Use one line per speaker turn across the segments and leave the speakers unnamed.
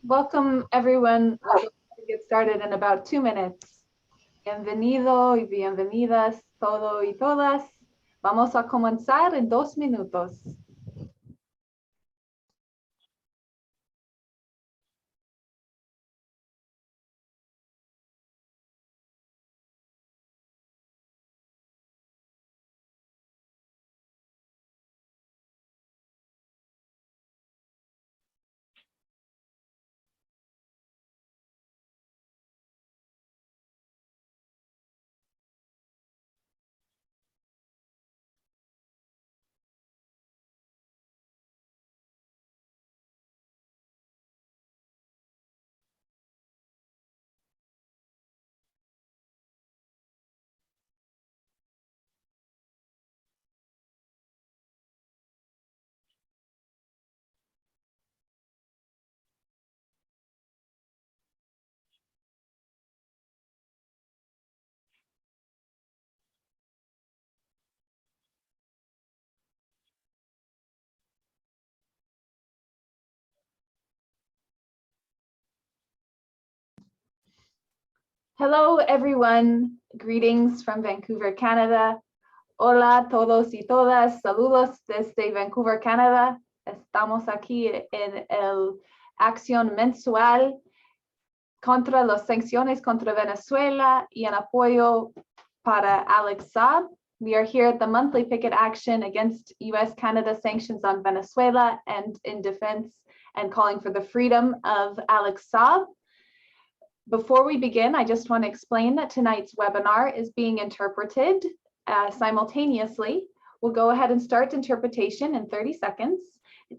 Welcome, everyone. We're going to get started in about 2 minutes. Bienvenido y bienvenidas todo y todas. Vamos a comenzar en 2 minutos. Hello, everyone. Greetings from Vancouver, Canada. Hola todos y todas. Saludos desde Vancouver, Canada. Estamos aquí en el acción mensual contra las sanciones contra Venezuela y en apoyo para Alex Saab. We are here at the monthly picket action against US-Canada sanctions on Venezuela and in defense and calling for the freedom of Alex Saab. Before we begin, I just want to explain that tonight's webinar is being interpreted simultaneously. We'll go ahead and start interpretation in 30 seconds.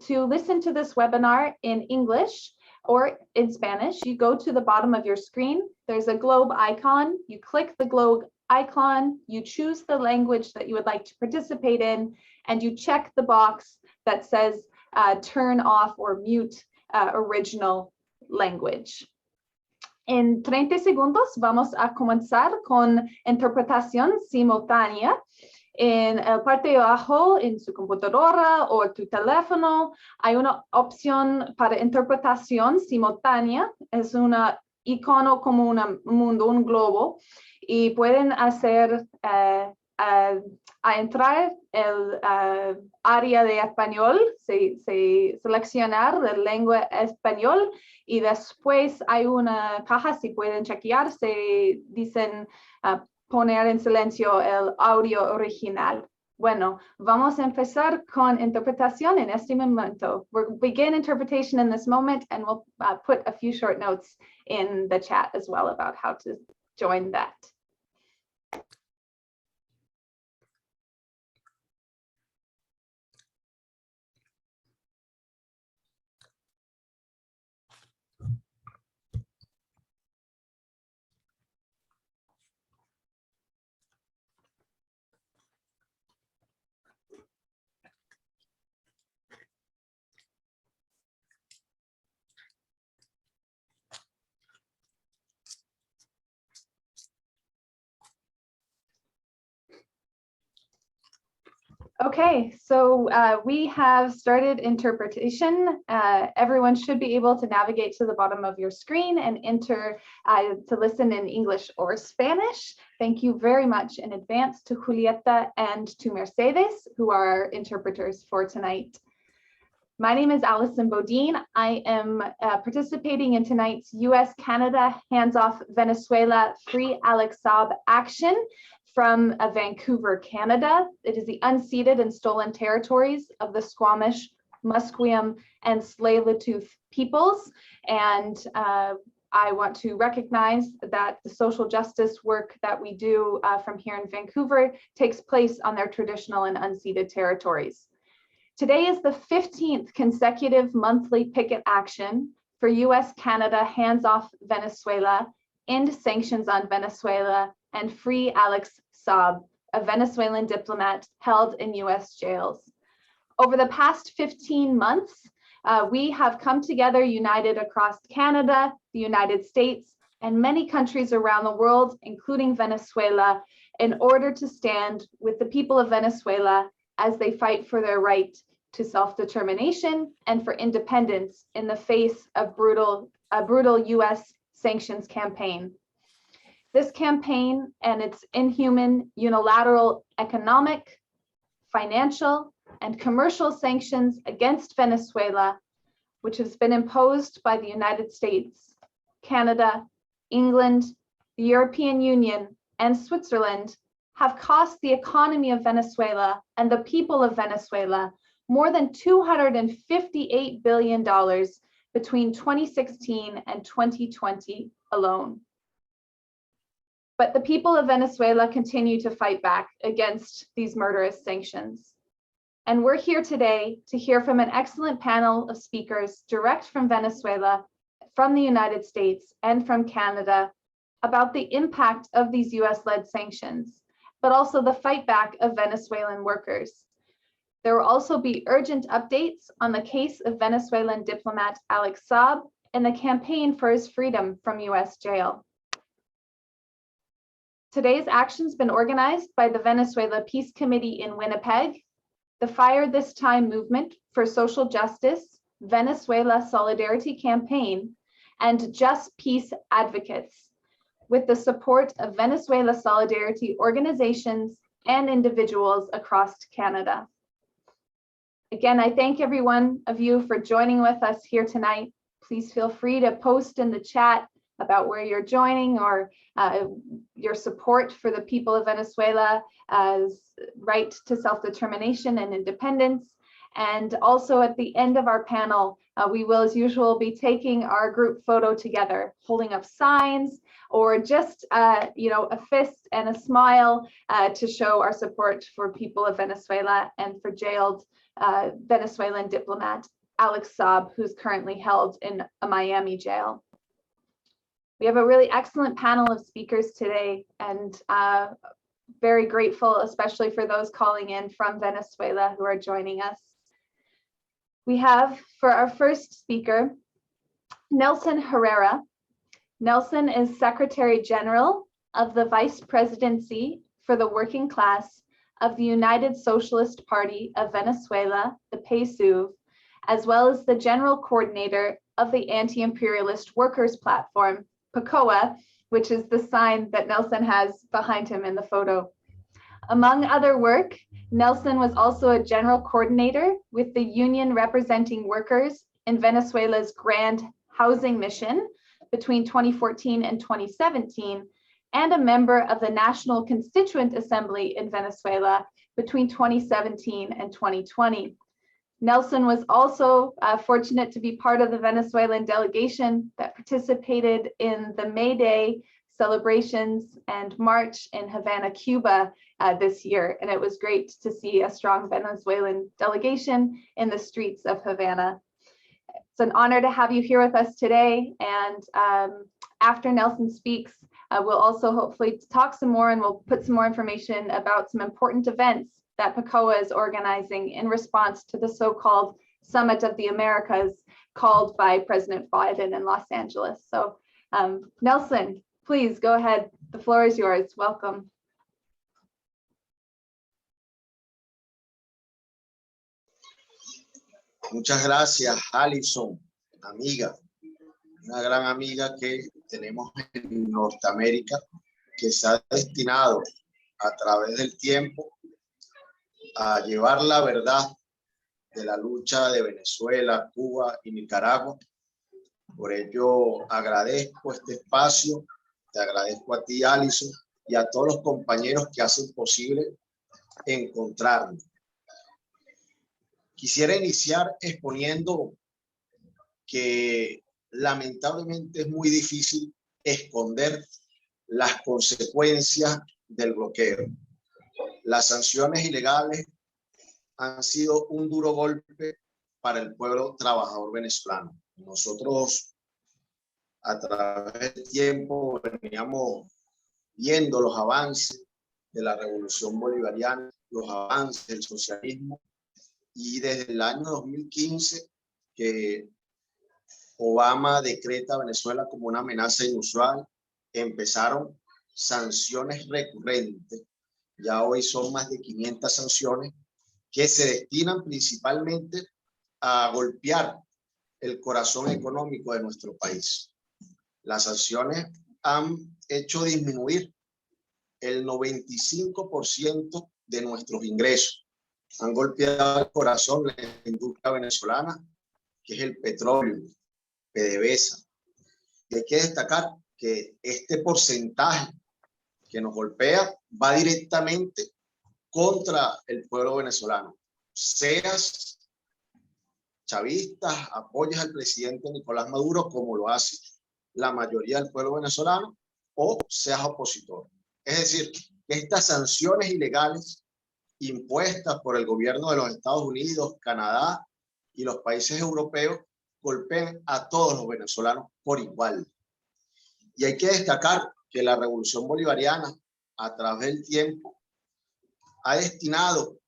To listen to this webinar in English or in Spanish, you go to the bottom of your screen. There's a globe icon. You click the globe icon, you choose the language that you would like to participate in, and you check the box that says turn off or mute original language. En 30 segundos vamos a comenzar con interpretación simultánea. En el parte de abajo, en su computadora o tu teléfono, hay una opción para interpretación simultánea. Es un icono como un mundo, un globo, y pueden hacer a entrar el área de español, seleccionar la lengua español, y después hay una caja, si pueden chequear, se dicen poner en silencio el audio original. Bueno, vamos a empezar con interpretación en este momento. We'll begin interpretation in this moment, and we'll put a few short notes in the chat as well about how to join that. Okay, so we have started interpretation. Everyone should be able to navigate to the bottom of your screen and enter to listen in English or Spanish. Thank you very much in advance to Julieta and to Mercedes, who are our interpreters for tonight. My name is Allison Bodine. I am participating in tonight's US-Canada Hands Off Venezuela Free Alex Saab action from Vancouver, Canada. It is the unceded and stolen territories of the Squamish, Musqueam, and Tsleil-Waututh peoples. And I want to recognize that the social justice work that we do from here in Vancouver takes place on their traditional and unceded territories. Today is the 15th consecutive monthly picket action for US-Canada Hands Off Venezuela, End Sanctions on Venezuela, and Free Alex Saab, a Venezuelan diplomat held in US jails. Over the past 15 months, we have come together united across Canada, the United States, and many countries around the world, including Venezuela, in order to stand with the people of Venezuela as they fight for their right to self-determination and for independence in the face of a brutal US sanctions campaign. This campaign and its inhuman unilateral economic, financial, and commercial sanctions against Venezuela, which has been imposed by the United States, Canada, England, the European Union, and Switzerland, have cost the economy of Venezuela and the people of Venezuela more than $258 billion between 2016 and 2020 alone. But the people of Venezuela continue to fight back against these murderous sanctions. And we're here today to hear from an excellent panel of speakers direct from Venezuela, from the United States, and from Canada about the impact of these US-led sanctions, but also the fight back of Venezuelan workers. There will also be urgent updates on the case of Venezuelan diplomat Alex Saab and the campaign for his freedom from US jail. Today's action's been organized by the Venezuela Peace Committee in Winnipeg, the Fire This Time Movement for Social Justice, Venezuela Solidarity Campaign, and Just Peace Advocates, with the support of Venezuela Solidarity organizations and individuals across Canada. Again, I thank every one of you for joining with us here tonight. Please feel free to post in the chat about where you're joining or your support for the people of Venezuela's right to self-determination and independence. And also at the end of our panel, we will, as usual, be taking our group photo together, holding up signs or just a fist and a smile to show our support for people of Venezuela and for jailed Venezuelan diplomat Alex Saab, who's currently held in a Miami jail. We have a really excellent panel of speakers today, and very grateful, especially for those calling in from Venezuela who are joining us. We have, for our first speaker, Nelson HERRERA. Nelson is Secretary General of the Vice-Presidency for the Working Class of the United Socialist Party of Venezuela, the PSUV, as well as the General Coordinator of the Anti-Imperialist Workers Platform, PCOA, which is the sign that Nelson has behind him in the photo. Among other work, Nelson was also a general coordinator with the union representing workers in Venezuela's Grand Housing Mission between 2014 and 2017, and a member of the National Constituent Assembly in Venezuela between 2017 and 2020. Nelson was also fortunate to be part of the Venezuelan delegation that participated in the May Day celebrations and march in Havana, Cuba this year. And it was great to see a strong Venezuelan delegation in the streets of Havana. It's an honor to have you here with us today. And after Nelson speaks, we'll also hopefully talk some more, and we'll put some more information about some important events that PCOA is organizing in response to the so-called Summit of the Americas called by President Biden in Los Angeles. So Nelson, please go ahead. The floor is yours. Welcome.
Muchas gracias, Alison, amiga, una gran amiga que tenemos en Norteamérica, que se ha destinado a través del tiempo a llevar la verdad de la lucha de Venezuela, Cuba y Nicaragua. Por ello agradezco este espacio, te agradezco a ti, Alison, y a todos los compañeros que hacen posible encontrarnos. Quisiera iniciar exponiendo que lamentablemente es muy difícil esconder las consecuencias del bloqueo. Las sanciones ilegales han sido un duro golpe para el pueblo trabajador venezolano. Nosotros a través del tiempo veníamos viendo los avances de la revolución bolivariana, los avances del socialismo, y desde el año 2015 que Obama decreta a Venezuela como una amenaza inusual, empezaron sanciones recurrentes Ya hoy son más de 500 sanciones que se destinan principalmente a golpear el corazón económico de nuestro país. Las sanciones han hecho disminuir el 95% de nuestros ingresos. Han golpeado el corazón de la industria venezolana, que es el petróleo, PDVSA. Y hay que destacar que este porcentaje que nos golpea va directamente contra el pueblo venezolano. Seas chavistas, apoyas al presidente Nicolás Maduro, como lo hace la mayoría del pueblo venezolano, o seas opositor. Es decir, estas sanciones ilegales impuestas por el gobierno de los Estados Unidos, Canadá y los países europeos golpean a todos los venezolanos por igual. Y hay que destacar que la revolución bolivariana, a través del tiempo, ha destinado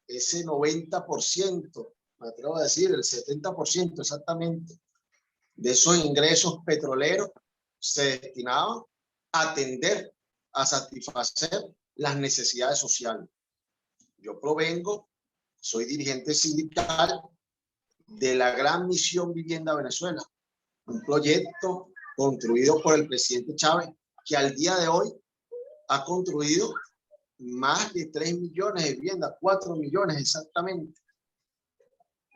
ese 90%, me atrevo a decir el 70% exactamente, de esos ingresos petroleros se destinaban a atender, a satisfacer las necesidades sociales. Yo provengo, soy dirigente sindical de la Gran Misión Vivienda Venezuela, un proyecto construido por el presidente Chávez, que al día de hoy ha construido más de 3 millones de viviendas, 4 millones exactamente.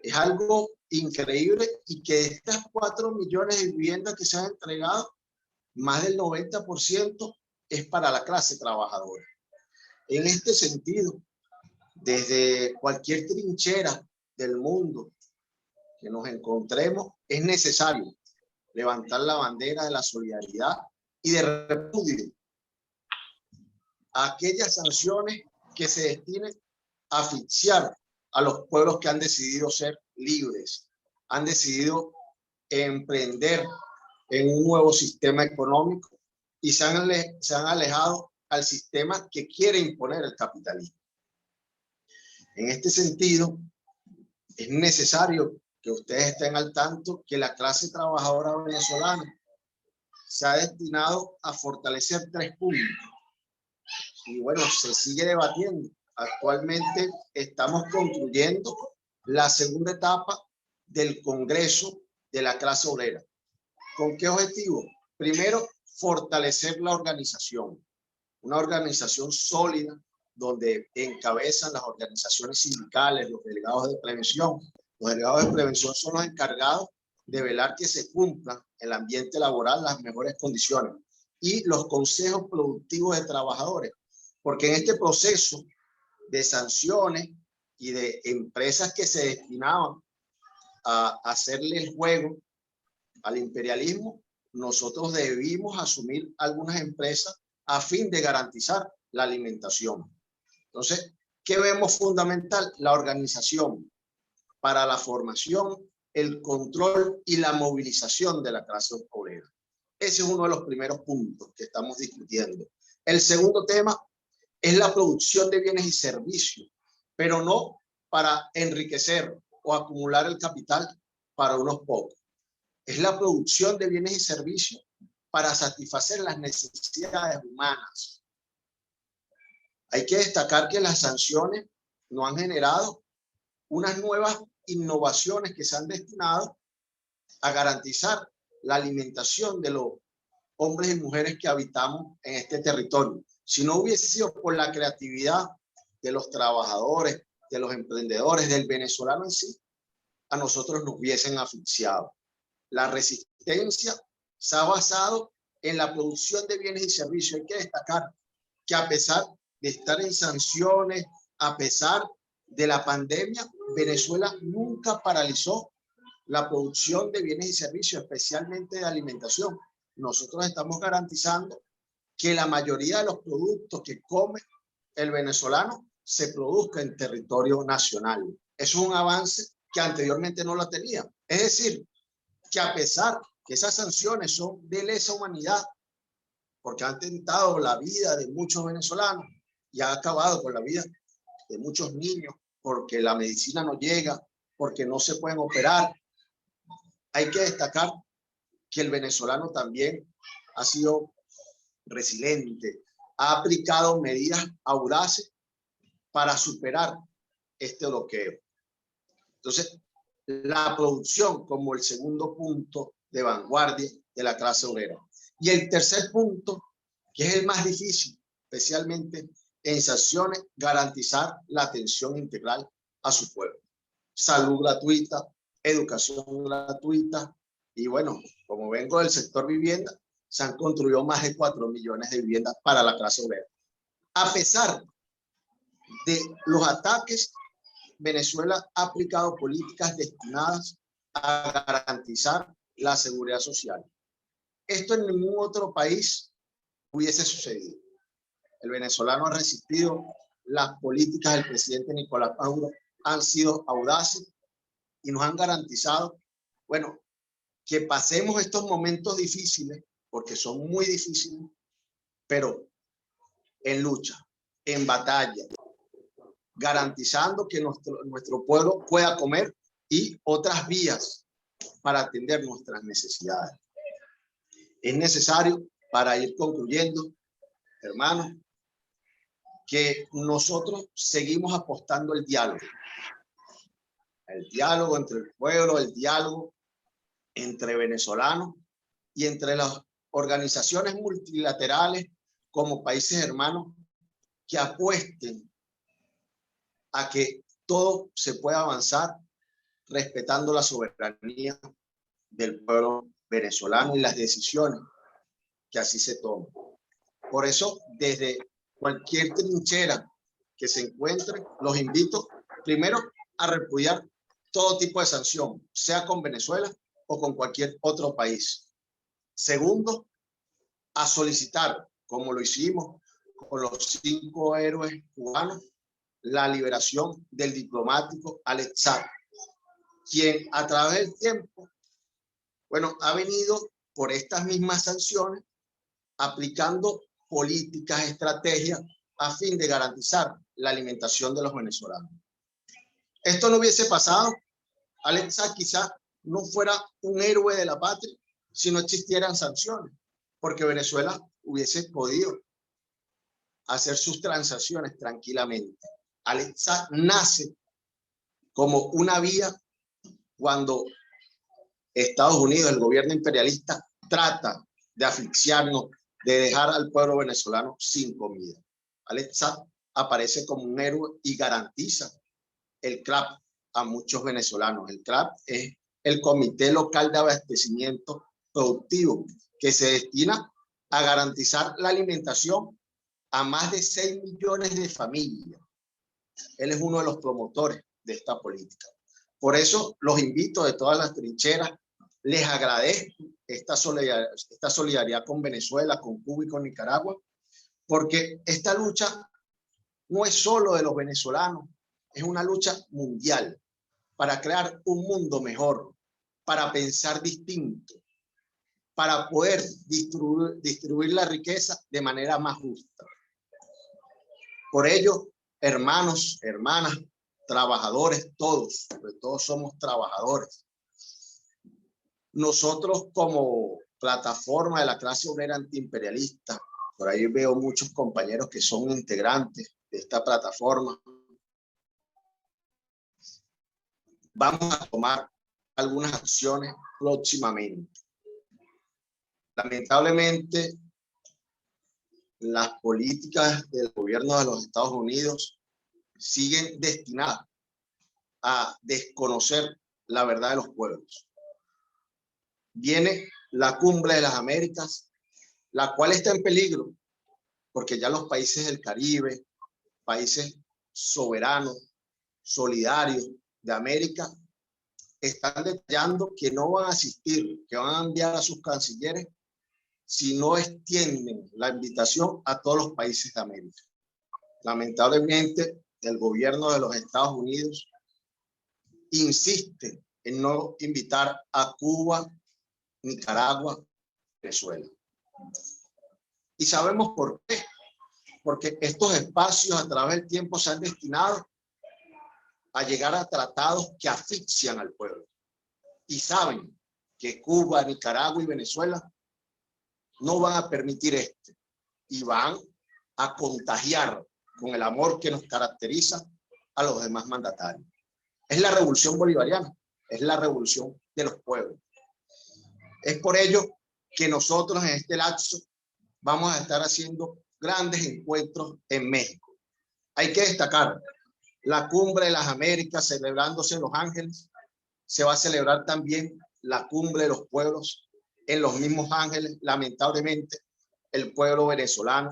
Es algo increíble, y que de estas 4 millones de viviendas que se han entregado, más del 90% es para la clase trabajadora. En este sentido, desde cualquier trinchera del mundo que nos encontremos, es necesario levantar la bandera de la solidaridad y de repudio a aquellas sanciones que se destinen a asfixiar a los pueblos que han decidido ser libres, han decidido emprender en un nuevo sistema económico y se han alejado al sistema que quiere imponer el capitalismo. En este sentido, es necesario que ustedes estén al tanto que la clase trabajadora venezolana se ha destinado a fortalecer 3 puntos. Y bueno, se sigue debatiendo. Actualmente estamos concluyendo la segunda etapa del Congreso de la clase obrera. ¿Con qué objetivo? Primero, fortalecer la organización. Una organización sólida donde encabezan las organizaciones sindicales, los delegados de prevención. Los delegados de prevención son los encargados de velar que se cumplan el ambiente laboral, las mejores condiciones, y los consejos productivos de trabajadores. Porque en este proceso de sanciones y de empresas que se destinaban a hacerle el juego al imperialismo, nosotros debimos asumir algunas empresas a fin de garantizar la alimentación. Entonces, ¿qué vemos fundamental? La organización para la formación, el control y la movilización de la clase obrera. Ese es uno de los primeros puntos que estamos discutiendo. El segundo tema es la producción de bienes y servicios, pero no para enriquecer o acumular el capital para unos pocos. Es la producción de bienes y servicios para satisfacer las necesidades humanas. Hay que destacar que las sanciones no han generado unas nuevas innovaciones que se han destinado a garantizar la alimentación de los hombres y mujeres que habitamos en este territorio. Si no hubiese sido por la creatividad de los trabajadores, de los emprendedores, del venezolano en sí, a nosotros nos hubiesen asfixiado. La resistencia se ha basado en la producción de bienes y servicios. Hay que destacar que a pesar de estar en sanciones, a pesar de la pandemia, Venezuela nunca paralizó la producción de bienes y servicios, especialmente de alimentación. Nosotros estamos garantizando que la mayoría de los productos que come el venezolano se produzca en territorio nacional. Eso es un avance que anteriormente no lo tenía. Es decir, que a pesar que esas sanciones son de lesa humanidad, porque han tentado la vida de muchos venezolanos y ha acabado con la vida de muchos niños, porque la medicina no llega, porque no se pueden operar, hay que destacar que el venezolano también ha sido resiliente, ha aplicado medidas audaces para superar este bloqueo. Entonces, la producción como el segundo punto de vanguardia de la clase obrera. Y el tercer punto, que es el más difícil, especialmente en sanciones, garantizar la atención integral a su pueblo. Salud gratuita, educación gratuita. Y bueno, como vengo del sector vivienda, se han construido más de 4 millones de viviendas para la clase obrera. A pesar de los ataques, Venezuela ha aplicado políticas destinadas a garantizar la seguridad social. Esto en ningún otro país hubiese sucedido. El venezolano ha resistido, las políticas del presidente Nicolás Maduro han sido audaces y nos han garantizado, bueno, que pasemos estos momentos difíciles, porque son muy difíciles, pero en lucha, en batalla, garantizando que nuestro pueblo pueda comer y otras vías para atender nuestras necesidades. Es necesario, para ir concluyendo, hermanos, que nosotros seguimos apostando al diálogo. El diálogo entre el pueblo, el diálogo entre venezolanos y entre las organizaciones multilaterales como países hermanos que apuesten a que todo se pueda avanzar respetando la soberanía del pueblo venezolano y las decisiones que así se toman. Por eso, desde cualquier trinchera que se encuentre, los invito primero a repudiar todo tipo de sanción, sea con Venezuela o con cualquier otro país. Segundo, a solicitar, como lo hicimos con los 5 héroes cubanos, la liberación del diplomático Alex Saab, quien a través del tiempo, bueno, ha venido por estas mismas sanciones aplicando políticas, estrategias a fin de garantizar la alimentación de los venezolanos. Esto no hubiese pasado, Alex Saab quizá no fuera un héroe de la patria si no existieran sanciones, porque Venezuela hubiese podido hacer sus transacciones tranquilamente. Alex Saab nace como una vía cuando Estados Unidos, el gobierno imperialista, trata de asfixiarnos, de dejar al pueblo venezolano sin comida. Alex Saab aparece como un héroe y garantiza el CRAP a muchos venezolanos. El CRAP es el Comité Local de Abastecimiento Productivo, que se destina a garantizar la alimentación a más de 6 millones de familias. Él es uno de los promotores de esta política. Por eso los invito de todas las trincheras, les agradezco esta solidaridad con Venezuela, con Cuba y con Nicaragua, porque esta lucha no es solo de los venezolanos, es una lucha mundial para crear un mundo mejor, para pensar distinto, para poder distribuir la riqueza de manera más justa. Por ello, hermanos, hermanas, trabajadores, todos, porque todos somos trabajadores. Nosotros como plataforma de la clase obrera antiimperialista, por ahí veo muchos compañeros que son integrantes de esta plataforma, vamos a tomar algunas acciones próximamente. Lamentablemente, las políticas del gobierno de los Estados Unidos siguen destinadas a desconocer la verdad de los pueblos. Viene la cumbre de las Américas, la cual está en peligro, porque ya los países del Caribe, países soberanos, solidarios de América, están detallando que no van a asistir, que van a enviar a sus cancilleres si no extienden la invitación a todos los países de América. Lamentablemente, el gobierno de los Estados Unidos insiste en no invitar a Cuba, Nicaragua, Venezuela. Y sabemos por qué. Porque estos espacios a través del tiempo se han destinado a llegar a tratados que asfixian al pueblo. Y saben que Cuba, Nicaragua y Venezuela no van a permitir esto. Y van a contagiar con el amor que nos caracteriza a los demás mandatarios. Es la revolución bolivariana, es la revolución de los pueblos. Es por ello que nosotros en este lapso vamos a estar haciendo grandes encuentros en México. Hay que destacar la Cumbre de las Américas celebrándose en Los Ángeles. Se va a celebrar también la Cumbre de los Pueblos en los mismos Ángeles. Lamentablemente, el pueblo venezolano,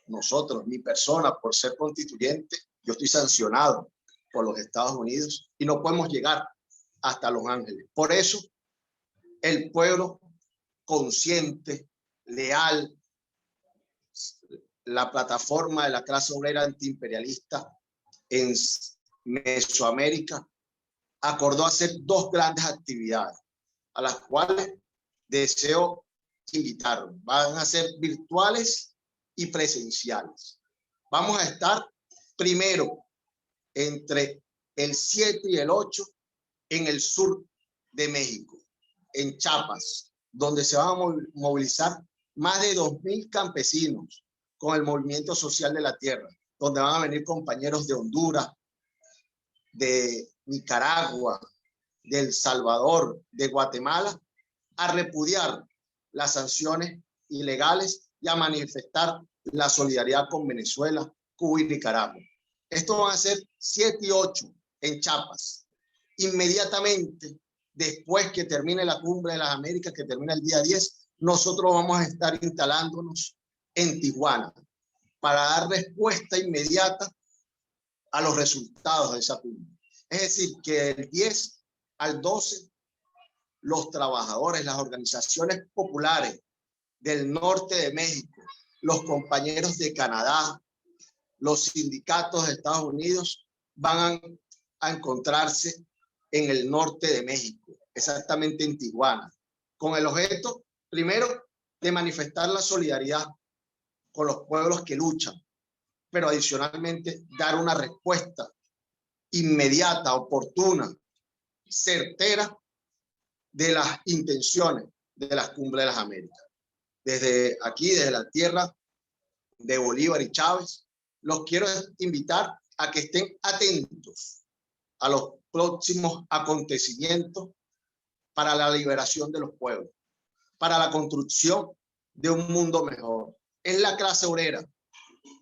nosotros, mi persona, por ser constituyente, yo estoy sancionado por los Estados Unidos y no podemos llegar hasta Los Ángeles. Por eso, el pueblo consciente, leal, la plataforma de la clase obrera antiimperialista en Mesoamérica acordó hacer dos grandes actividades a las cuales deseo invitar. Van a ser virtuales y presenciales. Vamos a estar primero entre el 7 y el 8 en el sur de México, en Chiapas, donde se van a movilizar más de 2.000 campesinos con el movimiento social de la tierra, donde van a venir compañeros de Honduras, de Nicaragua, de El Salvador, de Guatemala, a repudiar las sanciones ilegales y a manifestar la solidaridad con Venezuela, Cuba y Nicaragua. Esto van a ser 7 y 8 en Chiapas. Inmediatamente después que termine la Cumbre de las Américas, que termina el día 10, nosotros vamos a estar instalándonos en Tijuana para dar respuesta inmediata a los resultados de esa cumbre. Es decir, que del 10 al 12, los trabajadores, las organizaciones populares del norte de México, los compañeros de Canadá, los sindicatos de Estados Unidos van a encontrarse en el norte de México, exactamente en Tijuana, con el objeto, primero, de manifestar la solidaridad con los pueblos que luchan, pero adicionalmente dar una respuesta inmediata, oportuna, certera de las intenciones de las cumbres de las Américas. Desde aquí, desde la tierra de Bolívar y Chávez, los quiero invitar a que estén atentos a los próximos acontecimientos para la liberación de los pueblos, para la construcción de un mundo mejor. Es la clase obrera,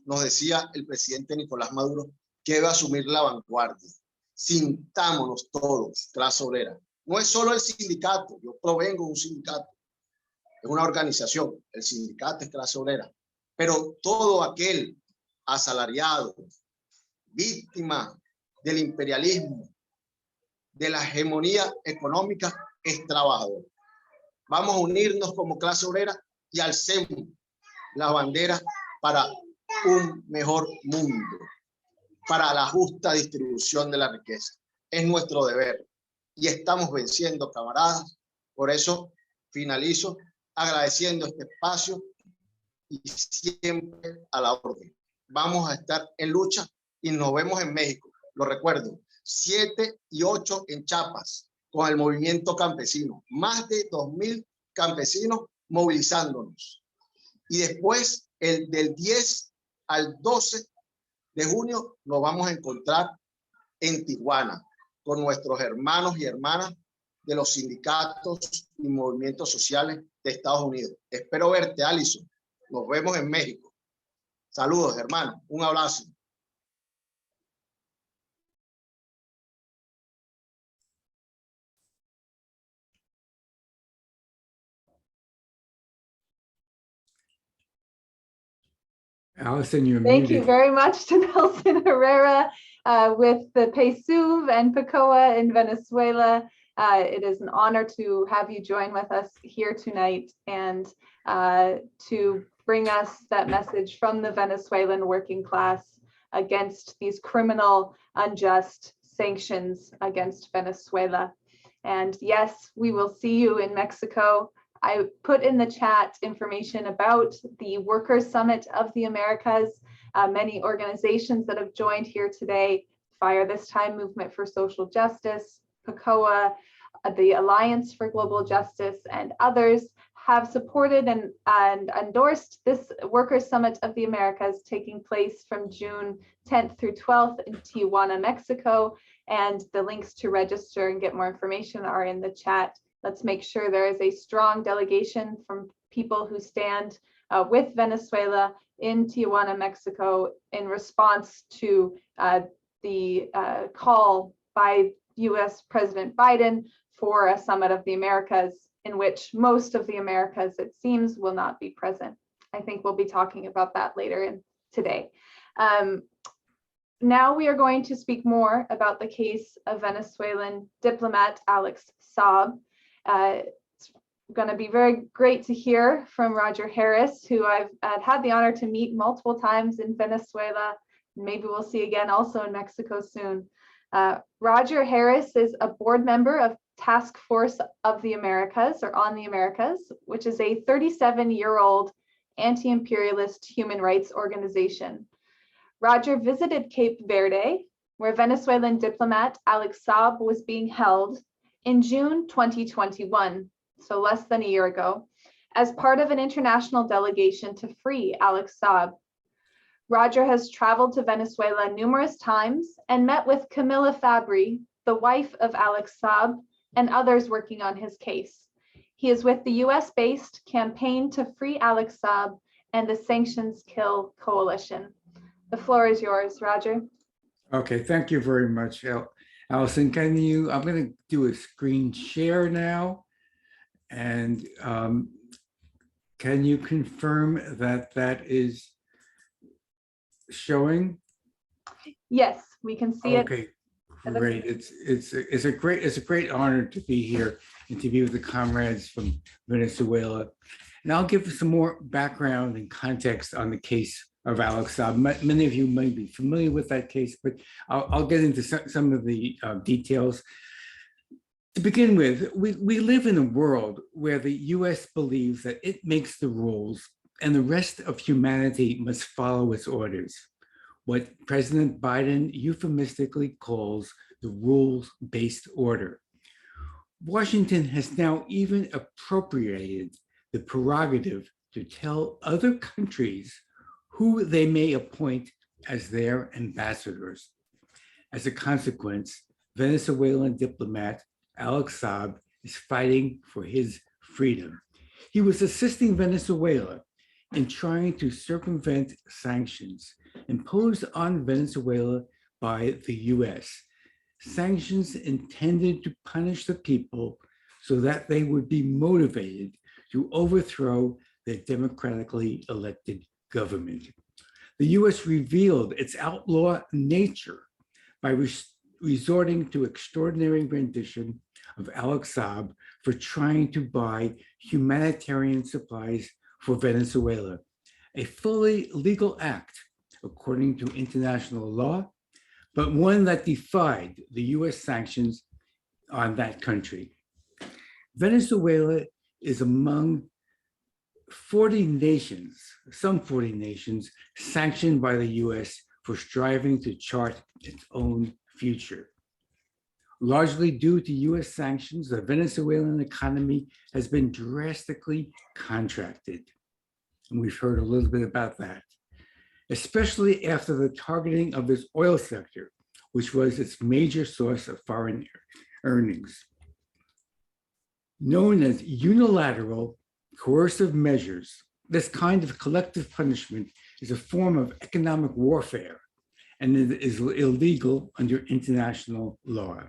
nos decía el presidente Nicolás Maduro, que debe asumir la vanguardia. Sintámonos todos, clase obrera. No es solo el sindicato, yo provengo de un sindicato, es una organización, el sindicato es clase obrera, pero todo aquel asalariado, víctima del imperialismo, de la hegemonía económica, es trabajador. Vamos a unirnos como clase obrera y alcemos la bandera para un mejor mundo, para la justa distribución de la riqueza. Es nuestro deber y estamos venciendo, camaradas. Por eso finalizo agradeciendo este espacio y siempre a la orden. Vamos a estar en lucha y nos vemos en México. Lo recuerdo, 7 y 8 en Chiapas con el movimiento campesino. Más de 2.000 campesinos movilizándonos. Y después, del 10 al 12 de junio, nos vamos a encontrar en Tijuana con nuestros hermanos y hermanas de los sindicatos y movimientos sociales de Estados Unidos. Espero verte, Alison. Nos vemos en México. Saludos, hermanos. Un abrazo.
Allison, you're
Thank
muted.
you very much to Nelson Herrera with the PSUV and PCOA in Venezuela. It is an honor to have you join with us here tonight and to bring us that message from the Venezuelan working class against these criminal, unjust sanctions against Venezuela. And yes, we will see you in Mexico. I put in the chat information about the Workers' Summit of the Americas. Many organizations that have joined here today, Fire This Time Movement for Social Justice, PCOA, the Alliance for Global Justice, and others have supported and endorsed this Workers' Summit of the Americas taking place from June 10th through 12th in Tijuana, Mexico. And the links to register and get more information are in the chat. Let's make sure there is a strong delegation from people who stand with Venezuela in Tijuana, Mexico, in response to the call by US President Biden for a Summit of the Americas, in which most of the Americas, it seems, will not be present. I think we'll be talking about that later today. Now we are going to speak more about the case of Venezuelan diplomat Alex Saab. It's going to be very great to hear from Roger Harris, who I've had the honor to meet multiple times in Venezuela. Maybe we'll see again also in Mexico soon. Roger Harris is a board member of Task Force of the Americas, or On the Americas, which is a 37-year-old anti-imperialist human rights organization. Roger visited Cape Verde, where Venezuelan diplomat Alex Saab was being held in June 2021, so less than a year ago, as part of an international delegation to free Alex Saab. Roger has traveled to Venezuela numerous times and met with Camilla Fabry, the wife of Alex Saab, and others working on his case. He is with the US-based Campaign to Free Alex Saab and the Sanctions Kill Coalition. The floor is yours, Roger.
Okay, thank you very much, Allison. I'm going to do a screen share now. And can you confirm that that is showing?
Yes, we can see it.
Okay, great. It's a great honor to be here and to be with the comrades from Venezuela. And I'll give some more background and context on the case of Alex Saab. Many of you may be familiar with that case, but I'll get into some of the details. To begin with, we live in a world where the US believes that it makes the rules and the rest of humanity must follow its orders, what President Biden euphemistically calls the rules-based order. Washington has now even appropriated the prerogative to tell other countries who they may appoint as their ambassadors. As a consequence, Venezuelan diplomat Alex Saab is fighting for his freedom. He was assisting Venezuela in trying to circumvent sanctions imposed on Venezuela by the US. Sanctions intended to punish the people so that they would be motivated to overthrow their democratically elected government. The US revealed its outlaw nature by resorting to extraordinary rendition of Alex Saab for trying to buy humanitarian supplies for Venezuela, a fully legal act according to international law, but one that defied the US sanctions on that country. Venezuela is among 40 nations, some 40 nations, sanctioned by the US for striving to chart its own future. Largely due to US sanctions, the Venezuelan economy has been drastically contracted. And we've heard a little bit about that, especially after the targeting of its oil sector, which was its major source of foreign earnings. Known as unilateral coercive measures, this kind of collective punishment is a form of economic warfare, and it is illegal under international law.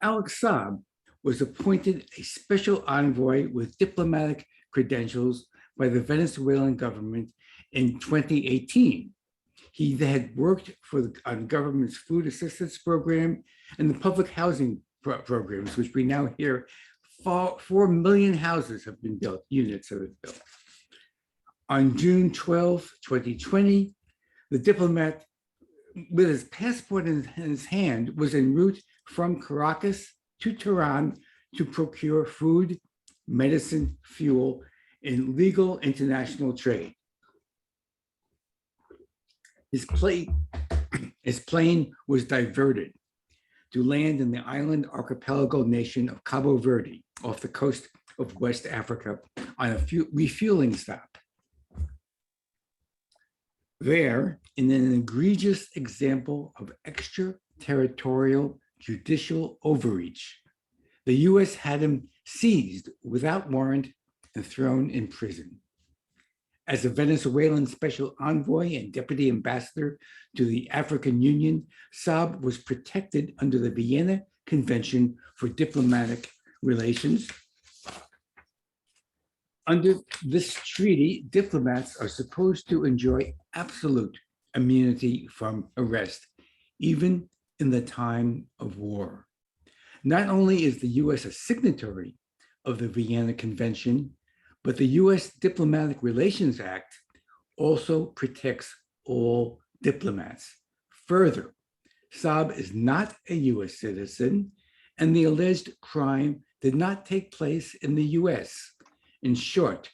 Alex Saab was appointed a special envoy with diplomatic credentials by the Venezuelan government in 2018. He had worked on government's food assistance program and the public housing programs, which we now hear 4 million houses have been built, units have been built. On June 12, 2020, the diplomat, with his passport in his hand, was en route from Caracas to Tehran to procure food, medicine, fuel, in legal international trade. His plane was diverted to land in the island archipelago nation of Cabo Verde off the coast of West Africa on a refueling stop. There, in an egregious example of extraterritorial judicial overreach, the US had him seized without warrant and thrown in prison. As a Venezuelan special envoy and deputy ambassador to the African Union, Saab was protected under the Vienna Convention for Diplomatic Relations. Under this treaty, diplomats are supposed to enjoy absolute immunity from arrest, even in the time of war. Not only is the US a signatory of the Vienna Convention, but the US Diplomatic Relations Act also protects all diplomats. Further, Saab is not a US citizen, and the alleged crime did not take place in the US. In short,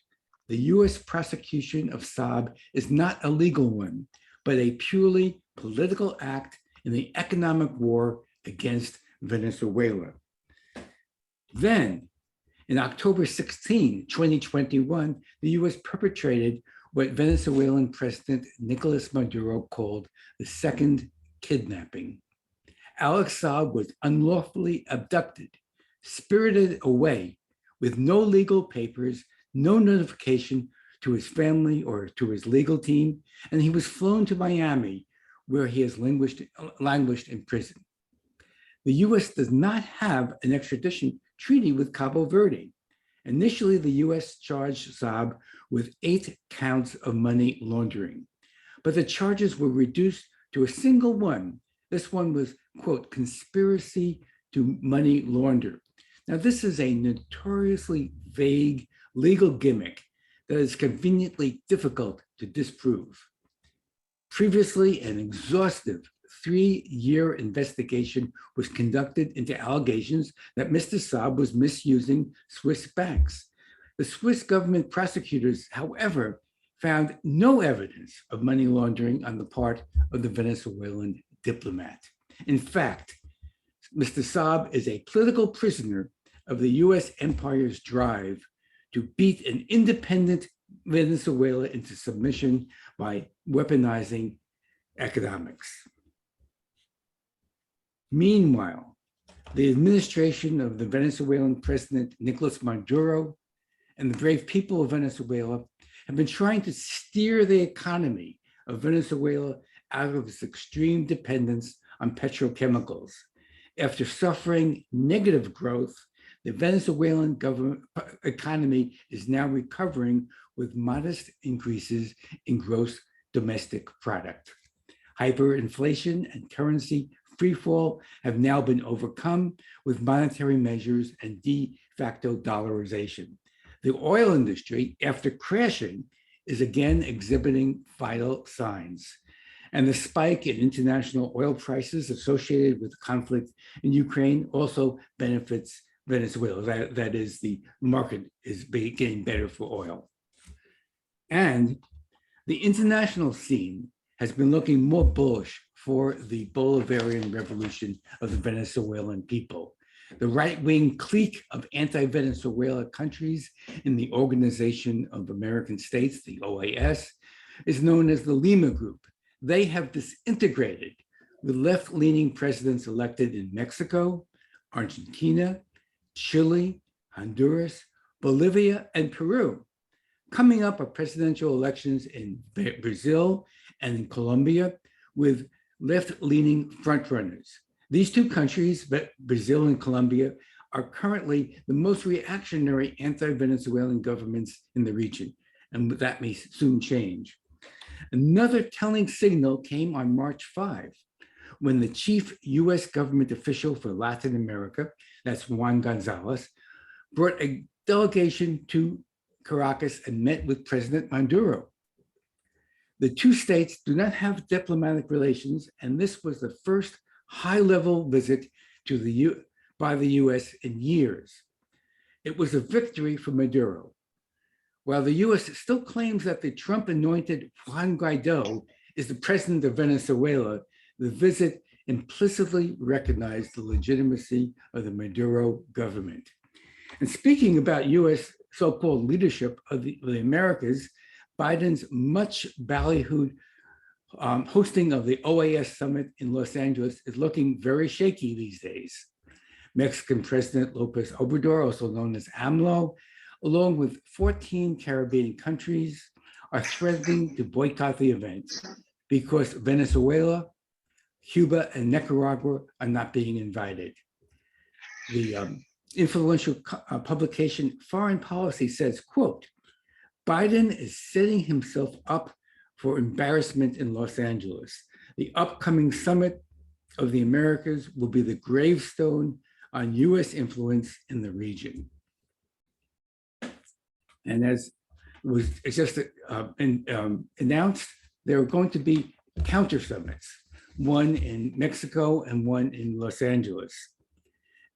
the US prosecution of Saab is not a legal one, but a purely political act in the economic war against Venezuela. Then, in October 16, 2021, the US perpetrated what Venezuelan President Nicolas Maduro called the second kidnapping. Alex Saab was unlawfully abducted, spirited away with no legal papers, no notification to his family or to his legal team, and he was flown to Miami, where he has languished in prison. The US does not have an extradition treaty with Cape Verde. Initially, the US charged Saab with 8 counts of money laundering, but the charges were reduced to a single one. This one was, quote, conspiracy to money launder. Now, this is a notoriously vague legal gimmick that is conveniently difficult to disprove. Previously, an exhaustive 3-year investigation was conducted into allegations that Mr. Saab was misusing Swiss banks. The Swiss government prosecutors, however, found no evidence of money laundering on the part of the Venezuelan diplomat. In fact, Mr. Saab is a political prisoner of the US empire's drive to beat an independent Venezuela into submission by weaponizing economics. Meanwhile, the administration of the Venezuelan President Nicolas Maduro and the brave people of Venezuela have been trying to steer the economy of Venezuela out of its extreme dependence on petrochemicals. After suffering negative growth, the Venezuelan economy is now recovering with modest increases in gross domestic product. Hyperinflation and currency freefall have now been overcome with monetary measures and de facto dollarization. The oil industry, after crashing, is again exhibiting vital signs. And the spike in international oil prices associated with the conflict in Ukraine also benefits Venezuela. That is, the market is getting better for oil. And the international scene has been looking more bullish for the Bolivarian revolution of the Venezuelan people. The right-wing clique of anti-Venezuela countries in the Organization of American States, the OAS, is known as the Lima Group. They have disintegrated with left-leaning presidents elected in Mexico, Argentina, Chile, Honduras, Bolivia, and Peru. Coming up are presidential elections in Brazil and in Colombia with left-leaning frontrunners. These two countries, Brazil and Colombia, are currently the most reactionary anti-Venezuelan governments in the region, and that may soon change. Another telling signal came on March 5, when the chief US government official for Latin America, that's Juan Gonzalez, brought a delegation to Caracas and met with President Maduro. The two states do not have diplomatic relations, and this was the first high-level visit to by the US in years. It was a victory for Maduro. While the US still claims that the Trump-anointed Juan Guaido is the president of Venezuela, the visit implicitly recognized the legitimacy of the Maduro government. And speaking about US so-called leadership of the Americas, Biden's much ballyhooed hosting of the OAS summit in Los Angeles is looking very shaky these days. Mexican President Lopez Obrador, also known as AMLO, along with 14 Caribbean countries, are threatening to boycott the event because Venezuela, Cuba, and Nicaragua are not being invited. The influential publication Foreign Policy says, quote, Biden is setting himself up for embarrassment in Los Angeles. The upcoming summit of the Americas will be the gravestone on US influence in the region. And as was just announced, there are going to be counter summits, one in Mexico and one in Los Angeles.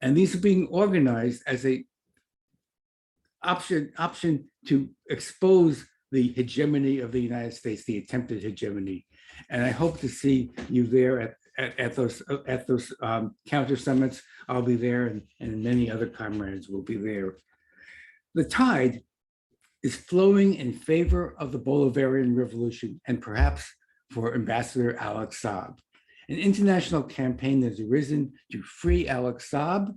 And these are being organized as a option to expose the hegemony of the United States, the attempted hegemony. And I hope to see you there at those counter summits. I'll be there, and many other comrades will be there. The tide is flowing in favor of the Bolivarian Revolution and perhaps for Ambassador Alex Saab. An international campaign has arisen to free Alex Saab.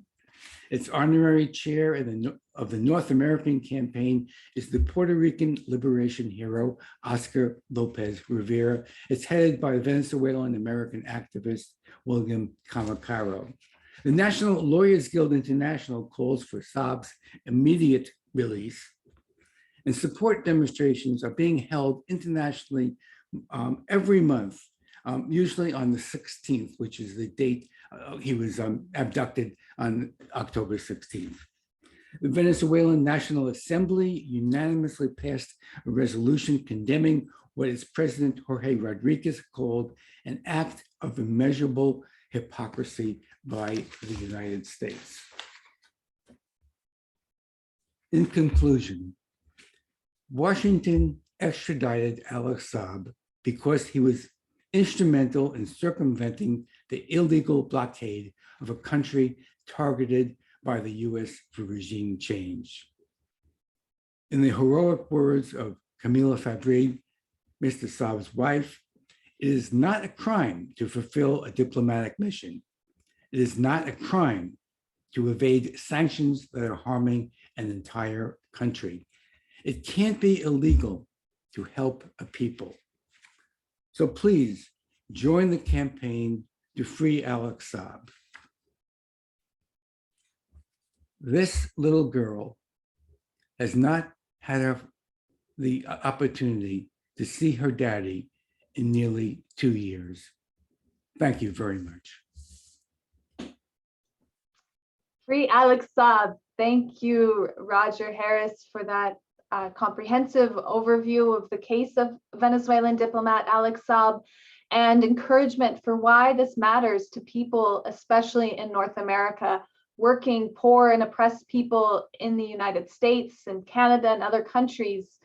Its honorary chair of the North American campaign is the Puerto Rican liberation hero, Oscar Lopez Rivera. It's headed by Venezuelan American activist, William Camacaro. The National Lawyers Guild International calls for Saab's immediate release, and support demonstrations are being held internationally every month, usually on the 16th, which is the date he was abducted on October 16th. The Venezuelan National Assembly unanimously passed a resolution condemning what its president Jorge Rodriguez called an act of immeasurable hypocrisy by the United States. In conclusion, Washington extradited Alex Saab because he was instrumental in circumventing the illegal blockade of a country targeted by the US for regime change. In the heroic words of Camila Fabry, Mr. Saab's wife, it is not a crime to fulfill a diplomatic mission. It is not a crime to evade sanctions that are harming an entire country. It can't be illegal to help a people. So please join the campaign to free Alex Saab. This little girl has not had the opportunity to see her daddy in nearly 2 years. Thank you very much.
Free Alex Saab. Thank you, Roger Harris, for that comprehensive overview of the case of Venezuelan diplomat Alex Saab and encouragement for why this matters to people, especially in North America. Working poor and oppressed people in the United States and Canada and other countries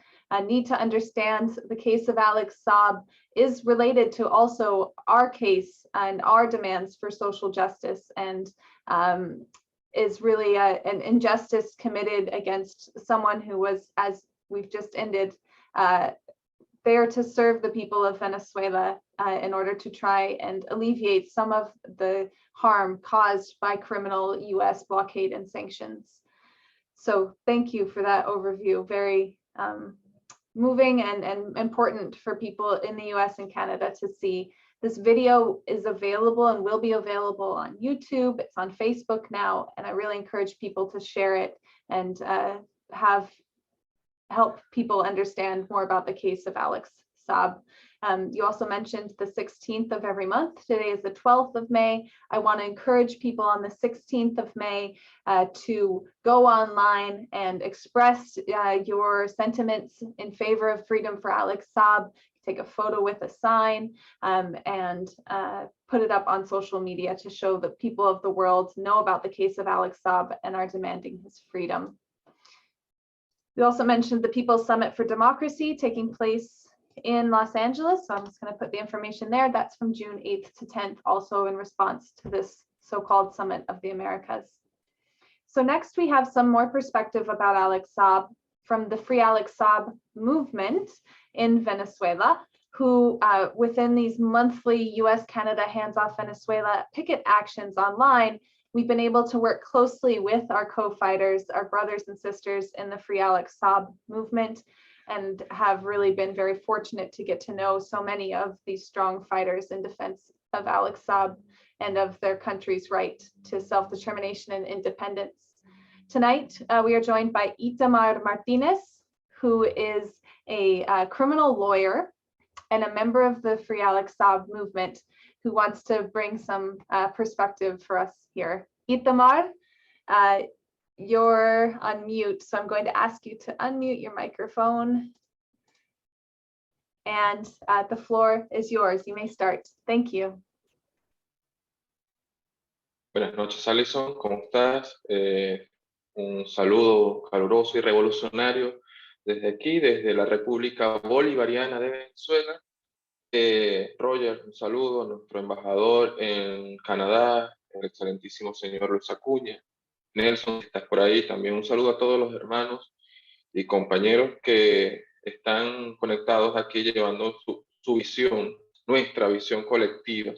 need to understand the case of Alex Saab is related to also our case and our demands for social justice, and is really an injustice committed against someone who was, as we've just ended, there to serve the people of Venezuela in order to try and alleviate some of the harm caused by criminal US blockade and sanctions. So thank you for that overview. Very moving and important for people in the US and Canada to see. This video is available and will be available on YouTube. It's on Facebook now, and I really encourage people to share it and help people understand more about the case of Alex Saab. You also mentioned the 16th of every month. Today is the 12th of May. I want to encourage people on the 16th of May to go online and express your sentiments in favor of freedom for Alex Saab. Take a photo with a sign and put it up on social media to show that people of the world know about the case of Alex Saab and are demanding his freedom. We also mentioned the People's Summit for Democracy taking place in Los Angeles. So I'm just going to put the information there. That's from June 8th to 10th, also in response to this so-called Summit of the Americas. So next we have some more perspective about Alex Saab from the Free Alex Saab movement in Venezuela, who within these monthly US-Canada Hands-Off Venezuela picket actions online, we've been able to work closely with our co-fighters, our brothers and sisters in the Free Alex Saab movement, and have really been very fortunate to get to know so many of these strong fighters in defense of Alex Saab and of their country's right to self-determination and independence. Tonight, we are joined by Itamar Martinez, who is a criminal lawyer and a member of the Free Alex Saab movement, who wants to bring some perspective for us here. Itamar, you're on mute, so I'm going to ask you to unmute your microphone. And the floor is yours. You may start. Thank you.
Buenas noches, Alison. ¿Cómo estás? Un saludo caluroso y revolucionario desde aquí, desde la República Bolivariana de Venezuela. Roger, un saludo a nuestro embajador en Canadá, el excelentísimo señor Luis Acuña. Nelson, estás por ahí. También un saludo a todos los hermanos y compañeros que están conectados aquí llevando su visión, nuestra visión colectiva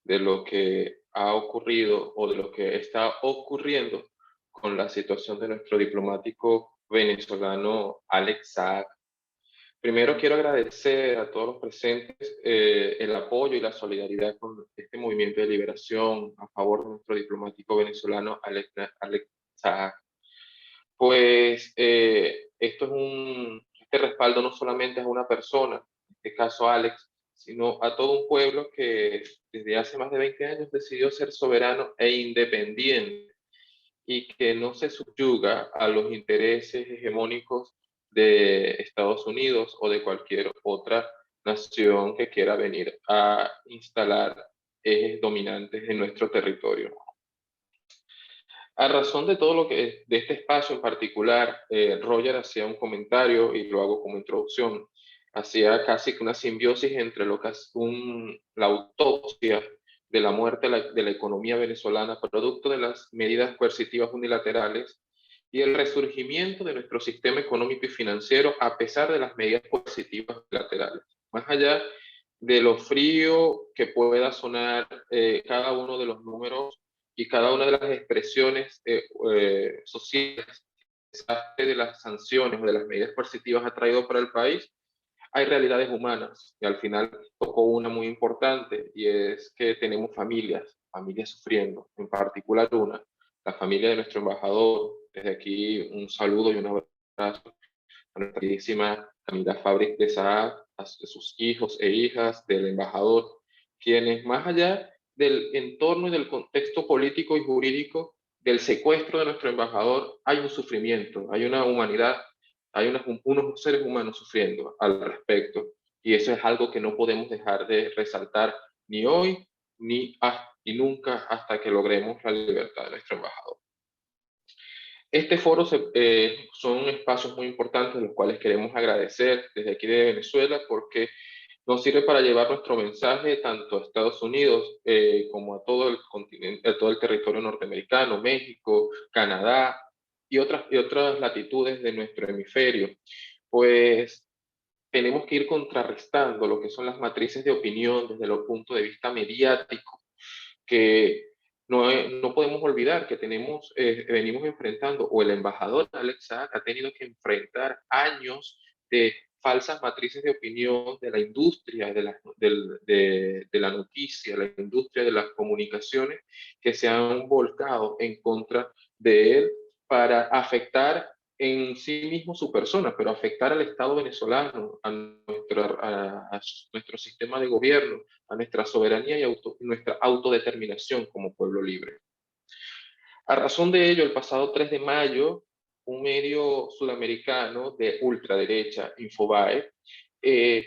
de lo que ha ocurrido o de lo que está ocurriendo con la situación de nuestro diplomático venezolano Alex Saab. Primero quiero agradecer a todos los presentes el apoyo y la solidaridad con este movimiento de liberación a favor de nuestro diplomático venezolano Alex Saab. Pues este respaldo no solamente es a una persona, en este caso Alex, sino a todo un pueblo que desde hace más de 20 años decidió ser soberano e independiente y que no se subyuga a los intereses hegemónicos de Estados Unidos o de cualquier otra nación que quiera venir a instalar ejes dominantes en nuestro territorio. A razón de todo lo que de este espacio en particular, Roger hacía un comentario y lo hago como introducción. Hacía casi que una simbiosis entre lo que es la autopsia de la muerte de la economía venezolana producto de las medidas coercitivas unilaterales y el resurgimiento de nuestro sistema económico y financiero a pesar de las medidas coercitivas unilaterales. Más allá de lo frío que pueda sonar cada uno de los números y cada una de las expresiones sociales de las sanciones o de las medidas coercitivas ha traído para el país, hay realidades humanas, y al final tocó una muy importante, y es que tenemos familias sufriendo, en particular la familia de nuestro embajador. Desde aquí un saludo y un abrazo a nuestra queridísima Camila Fabris de Saab, a sus hijos e hijas, del embajador, quienes más allá del entorno y del contexto político y jurídico del secuestro de nuestro embajador, hay un sufrimiento, hay una humanidad, hay unos seres humanos sufriendo al respecto, y eso es algo que no podemos dejar de resaltar ni hoy ni nunca hasta que logremos la libertad de nuestro embajador. Este foro son espacios muy importantes, los cuales queremos agradecer desde aquí de Venezuela, porque nos sirve para llevar nuestro mensaje tanto a Estados Unidos como a todo el continente, a todo el territorio norteamericano, México, Canadá y otras latitudes de nuestro hemisferio. Pues tenemos que ir contrarrestando lo que son las matrices de opinión desde el punto de vista mediático, que no podemos olvidar que venimos enfrentando, o el embajador Alex Saab ha tenido que enfrentar años de falsas matrices de opinión de la industria de la noticia, la industria de las comunicaciones, que se han volcado en contra de él para afectar en sí mismo su persona, pero afectar al Estado venezolano, a nuestro sistema de gobierno, a nuestra soberanía y nuestra autodeterminación como pueblo libre. A razón de ello, el pasado 3 de mayo, un medio sudamericano de ultraderecha, Infobae,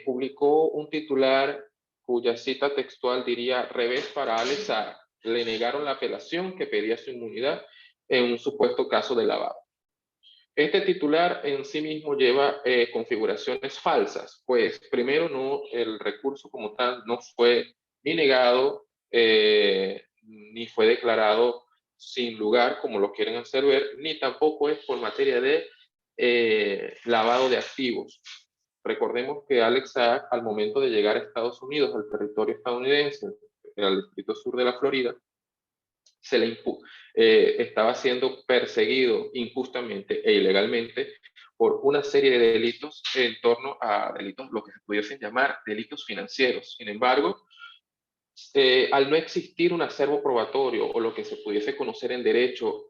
publicó un titular cuya cita textual diría: revés para Alex Saab, le negaron la apelación que pedía su inmunidad en un supuesto caso de lavado. Este titular en sí mismo lleva configuraciones falsas, pues primero el recurso como tal no fue ni negado ni fue declarado sin lugar, como lo quieren hacer ver, ni tampoco es por materia de lavado de activos. Recordemos que Alex Saab, al momento de llegar a Estados Unidos, al territorio estadounidense, al distrito sur de la Florida, estaba siendo perseguido injustamente e ilegalmente por una serie de delitos en torno a delitos, lo que se pudiesen llamar delitos financieros. Sin embargo, al no existir un acervo probatorio o lo que se pudiese conocer en derecho,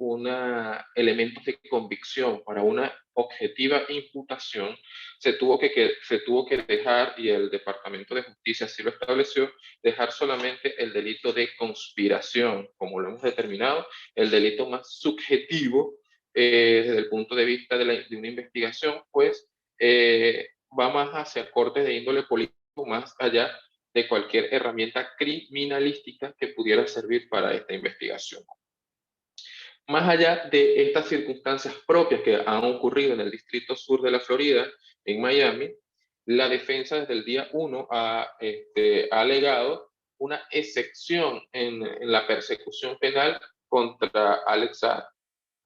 elementos de convicción para una objetiva imputación, se tuvo que dejar, y el Departamento de Justicia así lo estableció, dejar solamente el delito de conspiración, como lo hemos determinado, el delito más subjetivo desde el punto de vista de una investigación, pues va más hacia cortes de índole político, más allá de cualquier herramienta criminalística que pudiera servir para esta investigación. Más allá de estas circunstancias propias que han ocurrido en el distrito sur de la Florida, en Miami, la defensa desde el día 1 ha alegado una excepción en la persecución penal contra Alex Saab,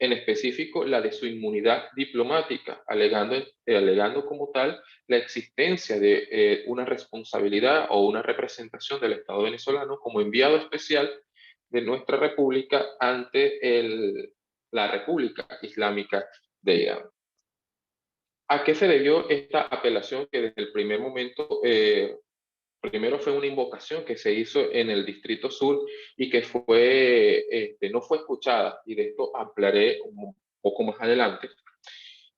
en específico la de su inmunidad diplomática, alegando como tal la existencia de una responsabilidad o una representación del Estado venezolano como enviado especial de nuestra república ante la República Islámica de Irán. ¿A qué se debió esta apelación que desde el primer momento primero fue una invocación que se hizo en el Distrito Sur y que no fue escuchada, y de esto hablaré un poco más adelante,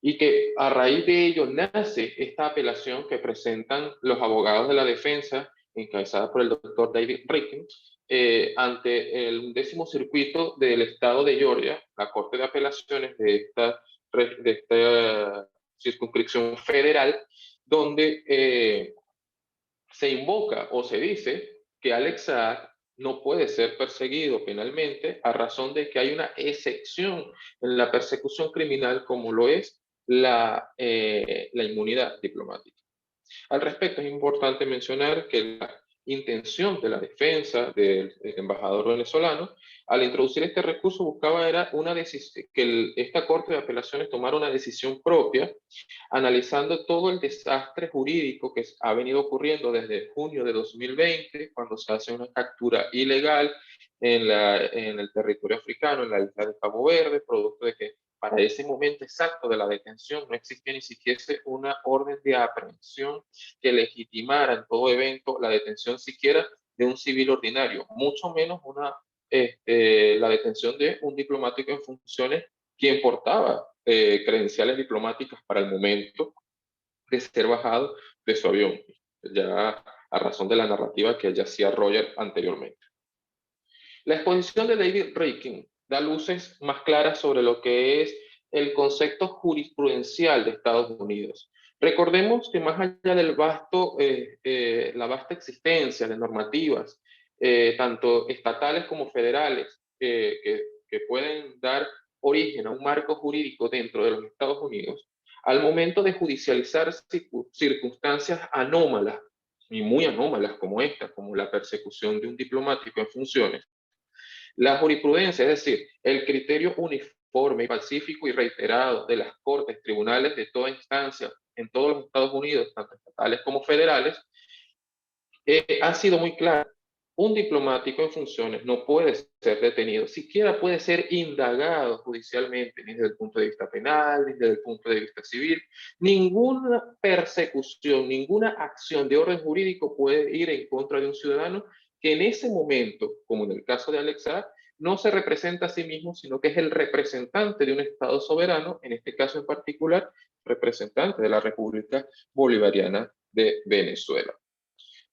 y que a raíz de ello nace esta apelación que presentan los abogados de la defensa, encabezada por el doctor David Rickin, ante el 10º circuito del estado de Georgia, la Corte de Apelaciones de esta circunscripción federal, donde se invoca o se dice que Alex Saab no puede ser perseguido penalmente a razón de que hay una excepción en la persecución criminal como lo es la inmunidad diplomática. Al respecto, es importante mencionar que la intención de la defensa del embajador venezolano al introducir este recurso buscaba era que esta Corte de Apelaciones tomara una decisión propia, analizando todo el desastre jurídico que ha venido ocurriendo desde junio de 2020, cuando se hace una captura ilegal en el territorio africano, en la isla de Cabo Verde, producto de que para ese momento exacto de la detención no existía ni siquiera una orden de aprehensión que legitimara en todo evento la detención siquiera de un civil ordinario, mucho menos la detención de un diplomático en funciones quien portaba credenciales diplomáticas para el momento de ser bajado de su avión, ya a razón de la narrativa que ya hacía Roger anteriormente. La exposición de David Rickin da luces más claras sobre lo que es el concepto jurisprudencial de Estados Unidos. Recordemos que más allá del la vasta existencia de normativas, tanto estatales como federales, que pueden dar origen a un marco jurídico dentro de los Estados Unidos, al momento de judicializar circunstancias anómalas, y muy anómalas como esta, como la persecución de un diplomático en funciones, la jurisprudencia, es decir, el criterio uniforme, pacífico y reiterado de las cortes, tribunales de toda instancia en todos los Estados Unidos, tanto estatales como federales, ha sido muy claro. Un diplomático en funciones no puede ser detenido, siquiera puede ser indagado judicialmente, ni desde el punto de vista penal, ni desde el punto de vista civil. Ninguna persecución, ninguna acción de orden jurídico puede ir en contra de un ciudadano que en ese momento, como en el caso de Alex Saab, no se representa a sí mismo, sino que es el representante de un Estado soberano, en este caso en particular, representante de la República Bolivariana de Venezuela.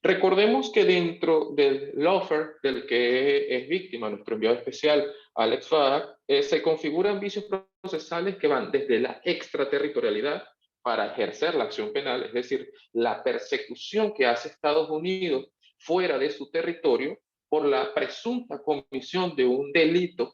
Recordemos que dentro del lawfare del que es víctima nuestro enviado especial, Alex Saab, se configuran vicios procesales que van desde la extraterritorialidad para ejercer la acción penal, es decir, la persecución que hace Estados Unidos fuera de su territorio por la presunta comisión de un delito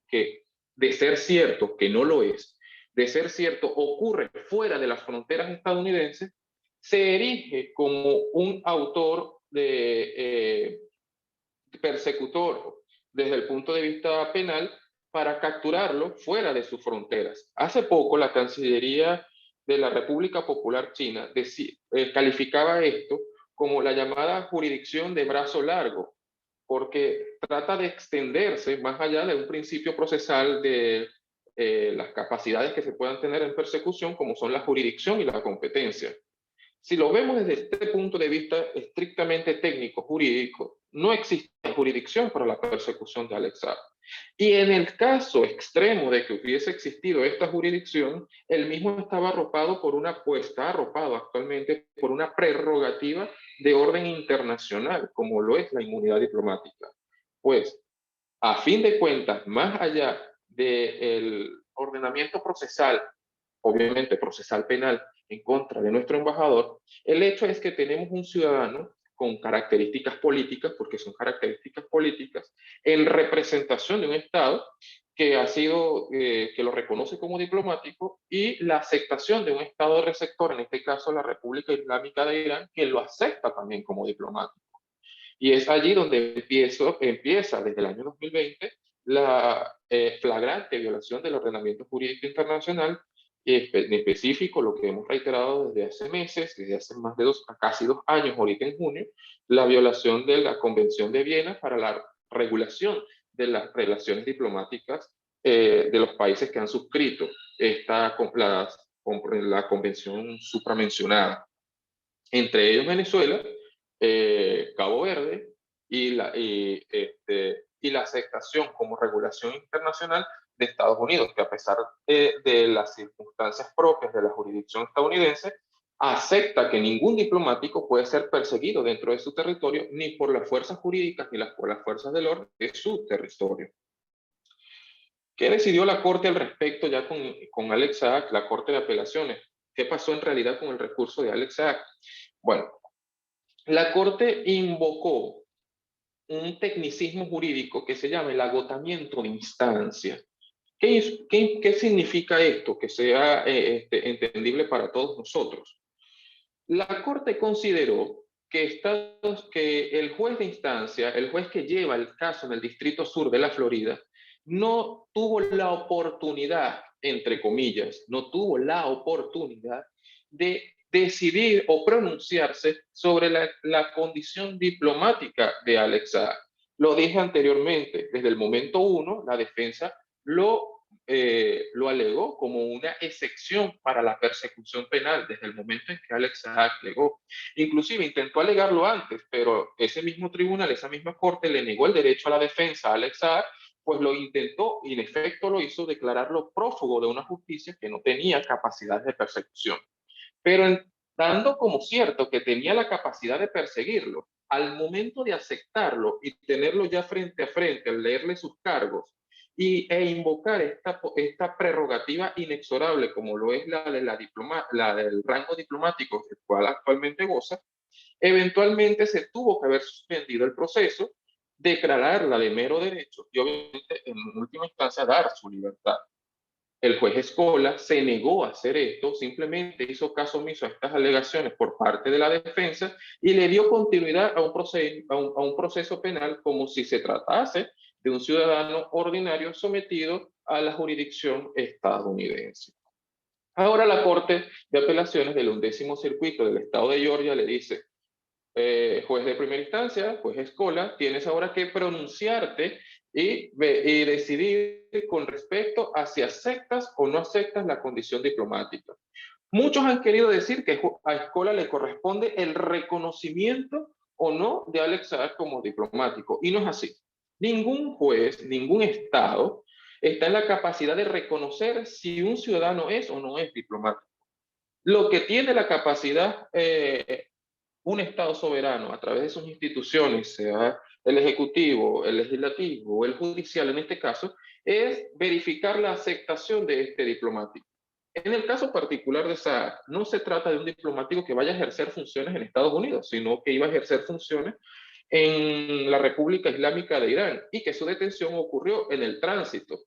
que de ser cierto, que no lo es, de ser cierto ocurre fuera de las fronteras estadounidenses, se erige como un autor de persecutor desde el punto de vista penal para capturarlo fuera de sus fronteras. Hace poco la Cancillería de la República Popular China calificaba esto como la llamada jurisdicción de brazo largo, porque trata de extenderse más allá de un principio procesal de las capacidades que se puedan tener en persecución, como son la jurisdicción y la competencia. Si lo vemos desde este punto de vista estrictamente técnico, jurídico, no existe jurisdicción para la persecución de Alex Saab. Y en el caso extremo de que hubiese existido esta jurisdicción, el mismo estaba arropado por está arropado actualmente por una prerrogativa de orden internacional, como lo es la inmunidad diplomática. Pues, a fin de cuentas, más allá del ordenamiento procesal, obviamente procesal penal, en contra de nuestro embajador, el hecho es que tenemos un ciudadano con características políticas, porque son características políticas, en representación de un Estado que ha sido, que lo reconoce como diplomático, y la aceptación de un Estado receptor, en este caso la República Islámica de Irán, que lo acepta también como diplomático. Y es allí donde empieza desde el año 2020 la flagrante violación del ordenamiento jurídico internacional, en específico lo que hemos reiterado desde hace meses, desde hace más de casi 2 años, ahorita en junio, la violación de la Convención de Viena para la regulación de las relaciones diplomáticas de los países que han suscrito la convención supramencionada. Entre ellos Venezuela, Cabo Verde y la aceptación como regulación internacional de Estados Unidos, que a pesar de las circunstancias propias de la jurisdicción estadounidense, acepta que ningún diplomático puede ser perseguido dentro de su territorio, ni por las fuerzas jurídicas ni por las fuerzas del orden de su territorio. ¿Qué decidió la Corte al respecto ya con Alex Saab, la Corte de Apelaciones? ¿Qué pasó en realidad con el recurso de Alex Saab? Bueno, la Corte invocó un tecnicismo jurídico que se llama el agotamiento de instancia. ¿Qué significa esto? Que sea entendible para todos nosotros. La Corte consideró que el juez de instancia, el juez que lleva el caso en el Distrito Sur de la Florida, no tuvo la oportunidad, entre comillas, no tuvo la oportunidad de decidir o pronunciarse sobre la condición diplomática de Alex Saab. Lo dije anteriormente, desde el momento 1, la defensa lo alegó como una excepción para la persecución penal desde el momento en que Alex Saab alegó. Inclusive intentó alegarlo antes, pero ese mismo tribunal, esa misma corte le negó el derecho a la defensa a Alex Saab, pues lo intentó y en efecto lo hizo declararlo prófugo de una justicia que no tenía capacidad de persecución. Pero dando como cierto que tenía la capacidad de perseguirlo, al momento de aceptarlo y tenerlo ya frente a frente, al leerle sus cargos e invocar esta prerrogativa inexorable como lo es la del rango diplomático del cual actualmente goza, eventualmente se tuvo que haber suspendido el proceso, declararla de mero derecho y obviamente en última instancia dar su libertad. El juez Escola se negó a hacer esto, simplemente hizo caso omiso a estas alegaciones por parte de la defensa y le dio continuidad a un proceso penal como si se tratase de un ciudadano ordinario sometido a la jurisdicción estadounidense. Ahora la Corte de Apelaciones del 11º Circuito del Estado de Georgia le dice: juez de primera instancia, juez Escola, tienes ahora que pronunciarte y decidir con respecto a si aceptas o no aceptas la condición diplomática. Muchos han querido decir que a Escola le corresponde el reconocimiento o no de Alex Saab como diplomático, y no es así. Ningún juez, ningún Estado está en la capacidad de reconocer si un ciudadano es o no es diplomático. Lo que tiene la capacidad un Estado soberano a través de sus instituciones, sea el Ejecutivo, el Legislativo o el Judicial en este caso, es verificar la aceptación de este diplomático. En el caso particular de Saab, no se trata de un diplomático que vaya a ejercer funciones en Estados Unidos, sino que iba a ejercer funciones en la República Islámica de Irán y que su detención ocurrió en el tránsito.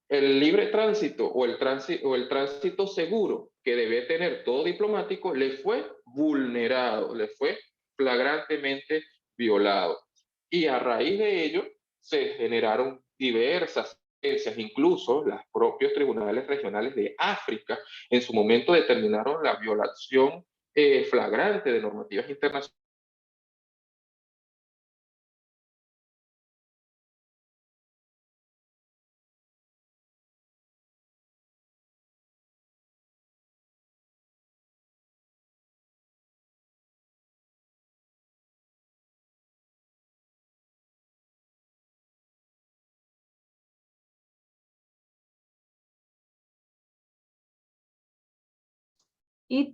El libre tránsito o el tránsito seguro que debe tener todo diplomático le fue vulnerado, le fue flagrantemente violado. Y a raíz de ello se generaron diversas audiencias, incluso los propios tribunales regionales de África, en su momento determinaron la violación flagrante de normativas internacionales.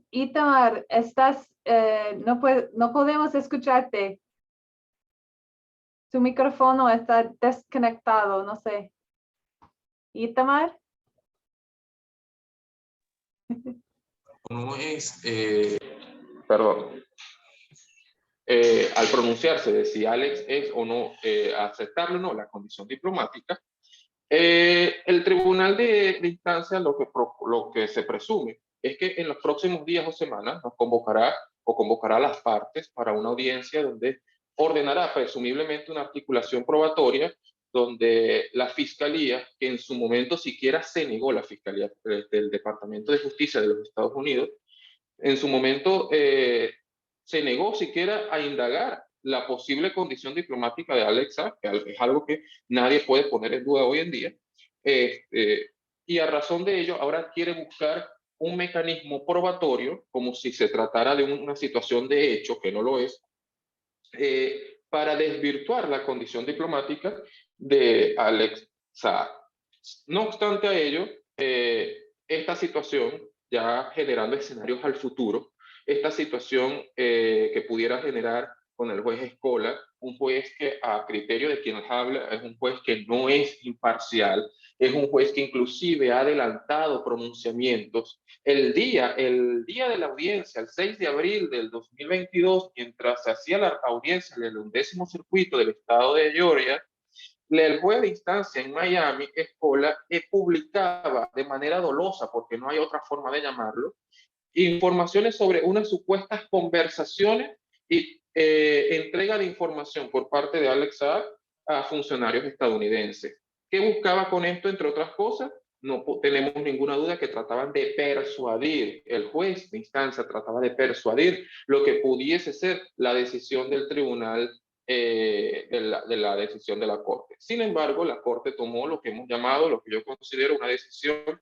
Itamar, no podemos escucharte. Tu micrófono está desconectado, no sé. Itamar.
No es, perdón, al pronunciarse de si Alex es o no aceptable o no la condición diplomática, el tribunal de instancia lo que se presume es que en los próximos días o semanas nos convocará o convocará a las partes para una audiencia donde ordenará presumiblemente una articulación probatoria donde la Fiscalía, que en su momento siquiera se negó, la Fiscalía del Departamento de Justicia de los Estados Unidos, en su momento se negó siquiera a indagar la posible condición diplomática de Alex Saab, que es algo que nadie puede poner en duda hoy en día. Y a razón de ello, ahora quiere buscar un mecanismo probatorio, como si se tratara de una situación de hecho, que no lo es, para desvirtuar la condición diplomática de Alex Saab. No obstante a ello, esta situación, ya generando escenarios al futuro, esta situación que pudiera generar con el juez Escola, un juez que a criterio de quien habla es un juez que no es imparcial, es un juez que inclusive ha adelantado pronunciamientos. El día de la audiencia, el 6 de abril del 2022, mientras se hacía la audiencia en el 11º circuito del estado de Georgia, el juez de instancia en Miami, Escola, publicaba de manera dolosa, porque no hay otra forma de llamarlo, informaciones sobre unas supuestas conversaciones y entrega de información por parte de Alex Saab a funcionarios estadounidenses. ¿Qué buscaba con esto, entre otras cosas? No tenemos ninguna duda que trataban de persuadir, el juez de instancia trataba de persuadir lo que pudiese ser la decisión del tribunal, de la decisión de la Corte. Sin embargo, la Corte tomó lo que hemos llamado, lo que yo considero una decisión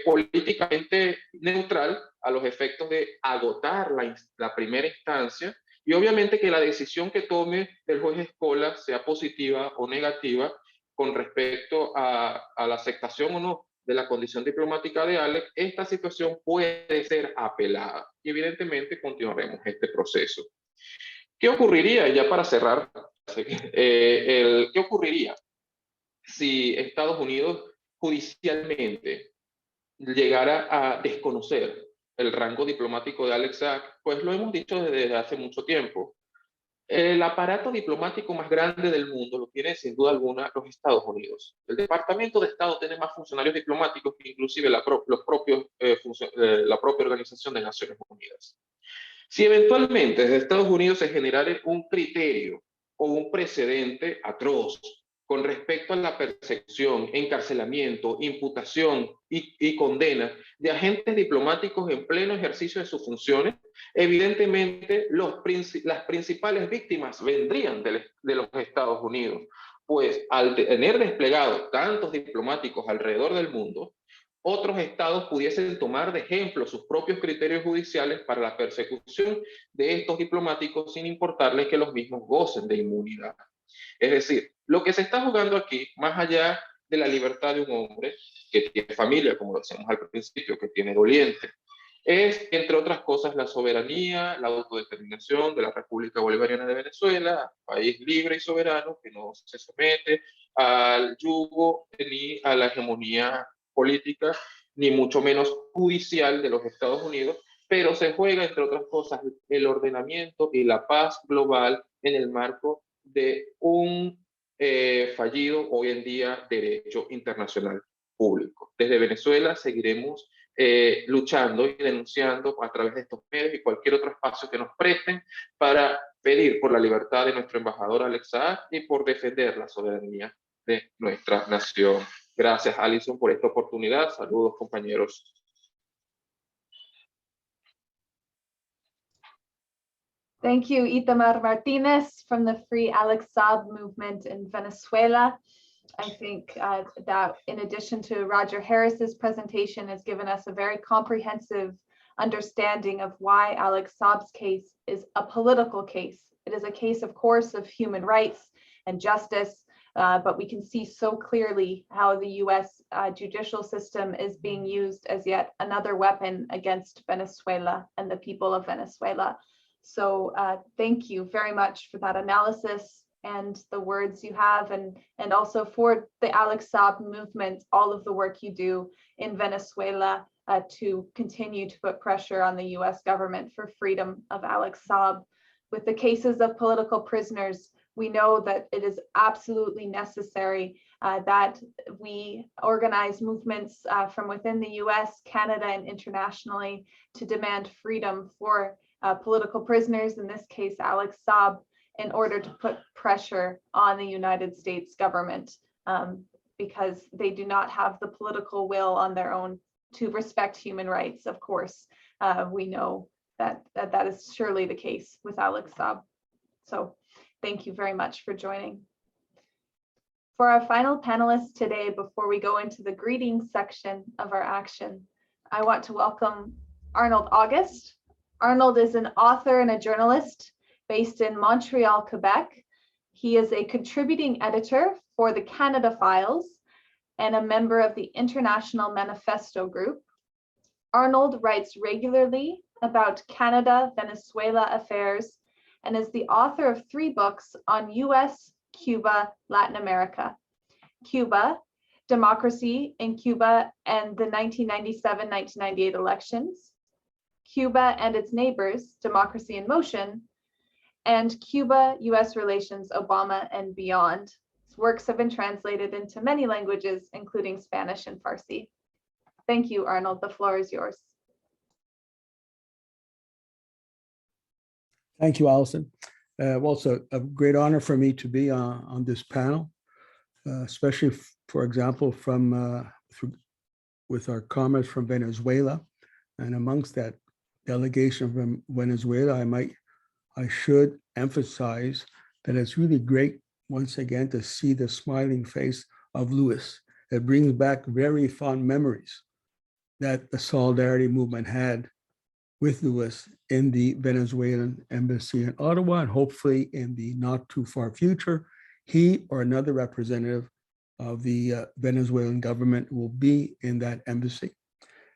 políticamente neutral a los efectos de agotar la primera instancia, y obviamente que la decisión que tome el juez Escola sea positiva o negativa con respecto a la aceptación o no de la condición diplomática de Alex, esta situación puede ser apelada y evidentemente continuaremos este proceso. ¿Qué ocurriría, ya para cerrar, qué ocurriría si Estados Unidos judicialmente llegara a desconocer el rango diplomático de Alex Saab? Pues lo hemos dicho desde hace mucho tiempo. El aparato diplomático más grande del mundo lo tiene sin duda alguna los Estados Unidos. El Departamento de Estado tiene más funcionarios diplomáticos que inclusive la propia Organización de Naciones Unidas. Si eventualmente desde Estados Unidos se generara un criterio o un precedente atroz con respecto a la persecución, encarcelamiento, imputación y condena de agentes diplomáticos en pleno ejercicio de sus funciones, evidentemente las principales víctimas vendrían de los Estados Unidos, pues al tener desplegados tantos diplomáticos alrededor del mundo, otros estados pudiesen tomar de ejemplo sus propios criterios judiciales para la persecución de estos diplomáticos sin importarles que los mismos gocen de inmunidad. Es decir, lo que se está jugando aquí, más allá de la libertad de un hombre que tiene familia, como decíamos al principio, que tiene doliente, es, entre otras cosas, la soberanía, la autodeterminación de la República Bolivariana de Venezuela, país libre y soberano que no se somete al yugo ni a la hegemonía política, ni mucho menos judicial de los Estados Unidos, pero se juega, entre otras cosas, el ordenamiento y la paz global en el marco de un fallido hoy en día derecho internacional público. Desde Venezuela seguiremos luchando y denunciando a través de estos medios y cualquier otro espacio que nos presten para pedir por la libertad de nuestro embajador Alex Saab y por defender la soberanía de nuestra nación. Gracias, Alison, por esta oportunidad. Saludos, compañeros.
Thank you, Itamar Martinez from the Free Alex Saab movement in Venezuela. I think that in addition to Roger Harris's presentation has given us a very comprehensive understanding of why Alex Saab's case is a political case. It is a case, of course, of human rights and justice, but we can see so clearly how the US judicial system is being used as yet another weapon against Venezuela and the people of Venezuela. So thank you very much for that analysis and the words you have, and also for the Alex Saab movement, all of the work you do in Venezuela to continue to put pressure on the US government for freedom of Alex Saab. With the cases of political prisoners, we know that it is absolutely necessary that we organize movements from within the US, Canada, and internationally to demand freedom for political prisoners, in this case, Alex Saab, in order to put pressure on the United States government because they do not have the political will on their own to respect human rights. Of course, we know that is surely the case with Alex Saab. So thank you very much for joining. For our final panelists today, before we go into the greetings section of our action, I want to welcome Arnold August. Arnold is an author and a journalist based in Montreal, Quebec. He is a contributing editor for the Canada Files and a member of the International Manifesto Group. Arnold writes regularly about Canada-Venezuela affairs and is the author of 3 books on US, Cuba, Latin America. Cuba, Democracy in Cuba and the 1997-1998 elections. Cuba and its neighbors, Democracy in Motion, and Cuba-US Relations, Obama and Beyond. His works have been translated into many languages, including Spanish and Farsi. Thank you, Arnold. The floor is yours.
Thank you, Allison. Also, a great honor for me to be on this panel, especially, for example, with our comrades from Venezuela, and amongst that delegation from Venezuela, I should emphasize that it's really great once again to see the smiling face of Luis. It brings back very fond memories that the Solidarity movement had with Luis in the Venezuelan embassy in Ottawa, and hopefully in the not too far future, he or another representative of the Venezuelan government will be in that embassy.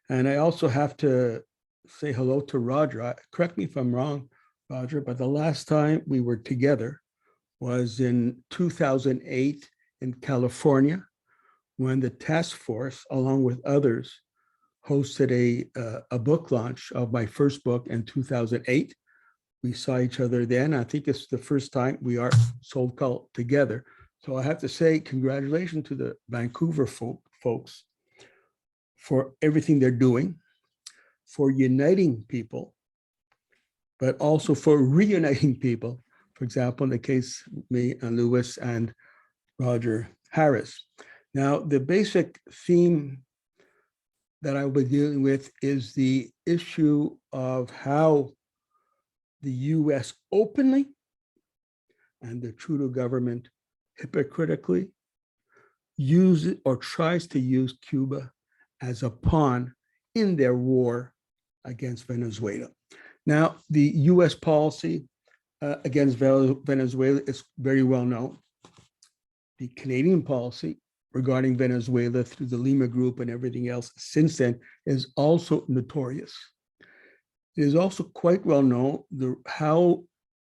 And I also have to say hello to Roger. Correct me if I'm wrong, Roger, but the last time we were together was in 2008 in California, when the task force, along with others, hosted a book launch of my first book in 2008. We saw each other then. I think it's the first time we are so-called together. So I have to say congratulations to the Vancouver folks for everything they're doing, for uniting people, but also for reuniting people. For example, in the case of me and Luis and Roger Harris. Now, the basic theme that I will be dealing with is the issue of how the US openly and the Trudeau government hypocritically uses or tries to use Cuba as a pawn in their war against Venezuela. Now, the US policy against Venezuela is very well known. The Canadian policy regarding Venezuela through the Lima Group and everything else since then is also notorious. It is also quite well known how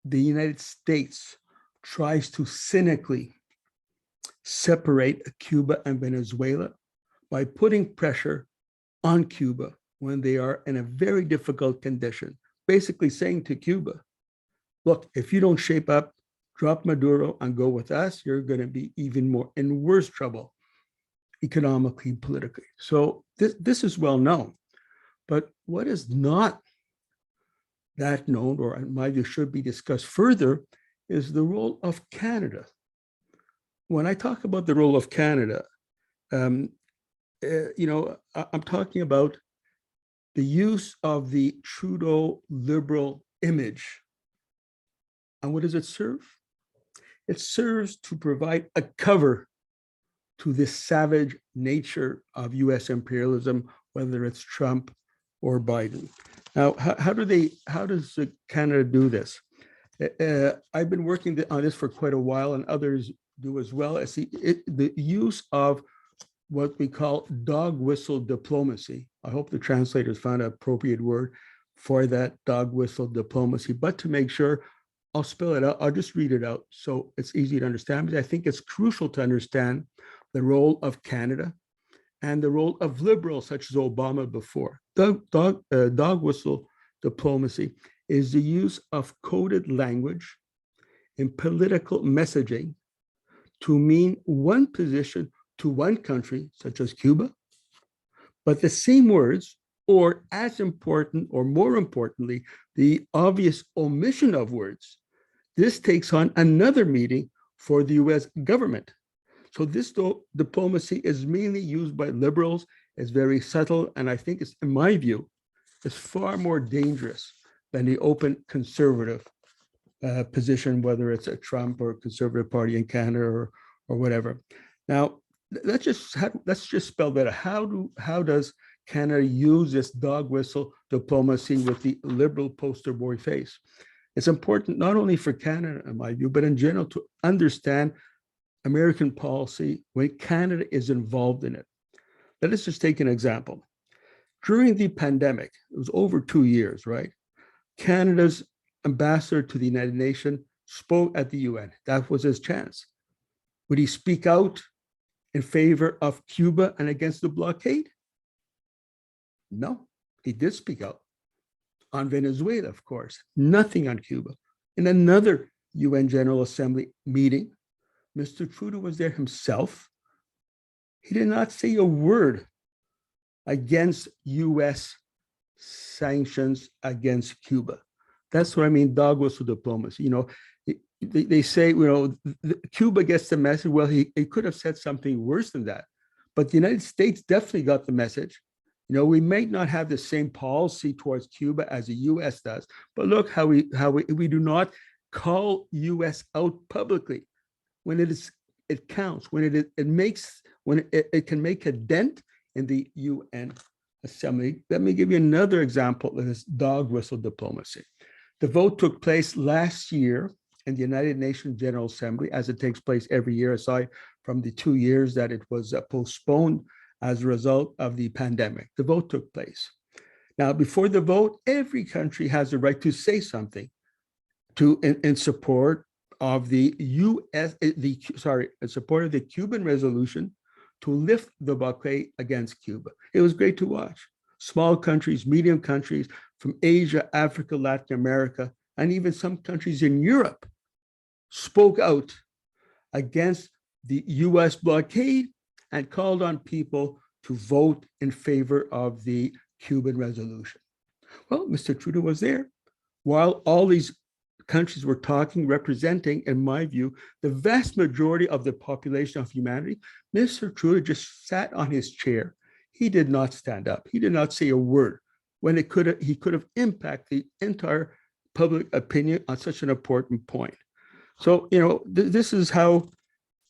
the United States tries to cynically separate Cuba and Venezuela by putting pressure on Cuba when they are in a very difficult condition, basically saying to Cuba, look, if you don't shape up, drop Maduro and go with us, you're going to be even more in worse trouble economically, politically. So this is well known. But what is not that known, or in my view should be discussed further, is the role of Canada when I talk about the role of Canada, I'm talking about the use of the Trudeau liberal image. And what does it serve? It serves to provide a cover to this savage nature of US imperialism, whether it's Trump or Biden. Now, how does Canada do this? I've been working on this for quite a while, and others do as well. The use of what we call dog whistle diplomacy. I hope the translators found an appropriate word for that, dog whistle diplomacy. But to make sure, I'll spell it out. I'll just read it out so it's easy to understand. But I think it's crucial to understand the role of Canada and the role of liberals such as Obama before. Dog whistle diplomacy is the use of coded language in political messaging to mean one position to one country, such as Cuba, but the same words, or as important or more importantly, the obvious omission of words. This takes on another meaning for the US government. So this diplomacy is mainly used by liberals. It's very subtle, and I think it's, in my view, it's far more dangerous than the open conservative position, whether it's a Trump or Conservative Party in Canada or whatever. Now, let's just spell that out. How does Canada use this dog whistle diplomacy with the liberal poster boy face? It's important not only for Canada, in my view, but in general to understand American policy when Canada is involved in it. Let us just take an example. During the pandemic, it was over 2 years, right? Canada's ambassador to the United Nations spoke at the UN. That was his chance. Would he speak out in favor of Cuba and against the blockade? No, he did speak out. On Venezuela, of course, nothing on Cuba. In another UN General Assembly meeting, Mr. Trudeau was there himself. He did not say a word against US sanctions against Cuba. That's what I mean, dog whistle diplomacy. They say, Cuba gets the message. Well, he could have said something worse than that. But the United States definitely got the message. We might not have the same policy towards Cuba as the US does, but look how we do not call US out publicly when it counts, when it can make a dent in the UN Assembly. Let me give you another example of this dog whistle diplomacy. The vote took place last year in the United Nations General Assembly, as it takes place every year, aside from the 2 years that it was postponed as a result of the pandemic. The vote took place. Now, before the vote, every country has the right to say something in support of the in support of the Cuban resolution to lift the blockade against Cuba. It was great to watch. Small countries, medium countries from Asia, Africa, Latin America, and even some countries in Europe spoke out against the US blockade and called on people to vote in favor of the Cuban resolution. Well, Mr. Trudeau was there while all these countries were talking, representing, in my view, the vast majority of the population of humanity. Mr. Trudeau just sat on his chair. He did not stand up. He did not say a word when he could have impacted the entire public opinion on such an important point. So, this is how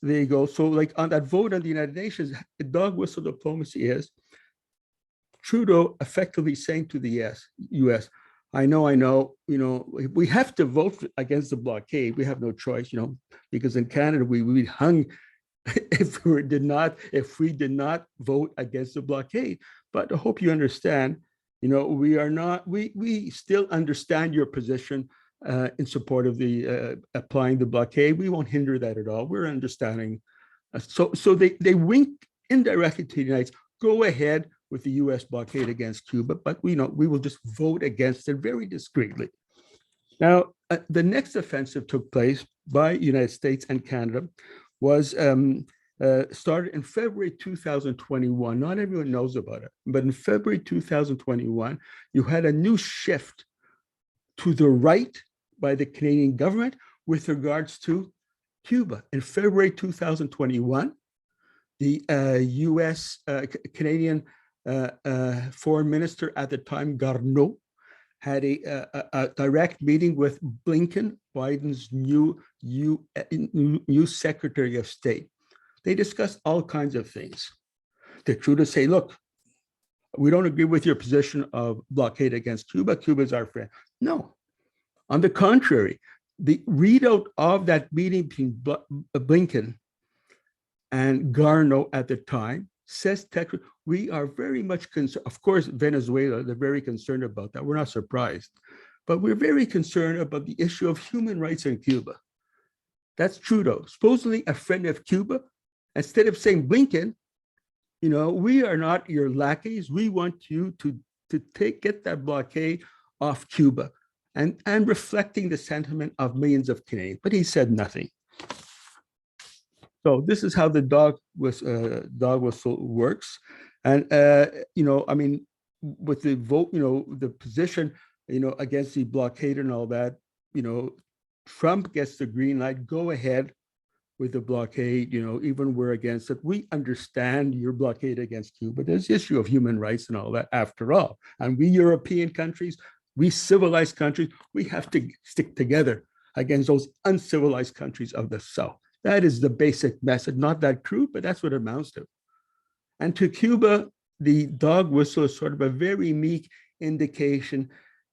they go. So like on that vote on the United Nations, the dog whistle diplomacy is Trudeau effectively saying to the US, I know, we have to vote against the blockade. We have no choice, because in Canada, we hung if we did not vote against the blockade. But I hope you understand, we still understand your position in support of the applying the blockade. We won't hinder that at all. We're understanding. So they wink indirectly to the United States, go ahead with the US blockade against Cuba, but we will just vote against it very discreetly. Now, the next offensive took place by United States and Canada was started in February 2021. Not everyone knows about it, but in February 2021, you had a new shift to the right by the Canadian government with regards to Cuba. In February 2021, the US, Canadian foreign minister at the time, Garneau, had a direct meeting with Blinken, Biden's new Secretary of State. They discussed all kinds of things. Did Trudeau say, look, we don't agree with your position of blockade against Cuba. Cuba is our friend. No. On the contrary, the readout of that meeting between Blinken and Garneau at the time says technically, we are very much concerned. Of course, Venezuela, they're very concerned about that. We're not surprised. But we're very concerned about the issue of human rights in Cuba. That's Trudeau, supposedly a friend of Cuba. Instead of saying, Blinken, you know, we are not your lackeys. We want you to get that blockade off Cuba, and reflecting the sentiment of millions of Canadians. But he said nothing. So this is how the dog whistle works. And, you know, I mean, with the vote, you know, the position, you know, against the blockade and all that, you know, Trump gets the green light, go ahead with the blockade, you know, even we're against it. We understand your blockade against Cuba. There's the issue of human rights and all that after all. And we European countries, we civilized countries, we have to stick together against those uncivilized countries of the South. That is the basic message, not that crude, but that's what it amounts to. And to Cuba, the dog whistle is sort of a very meek indication.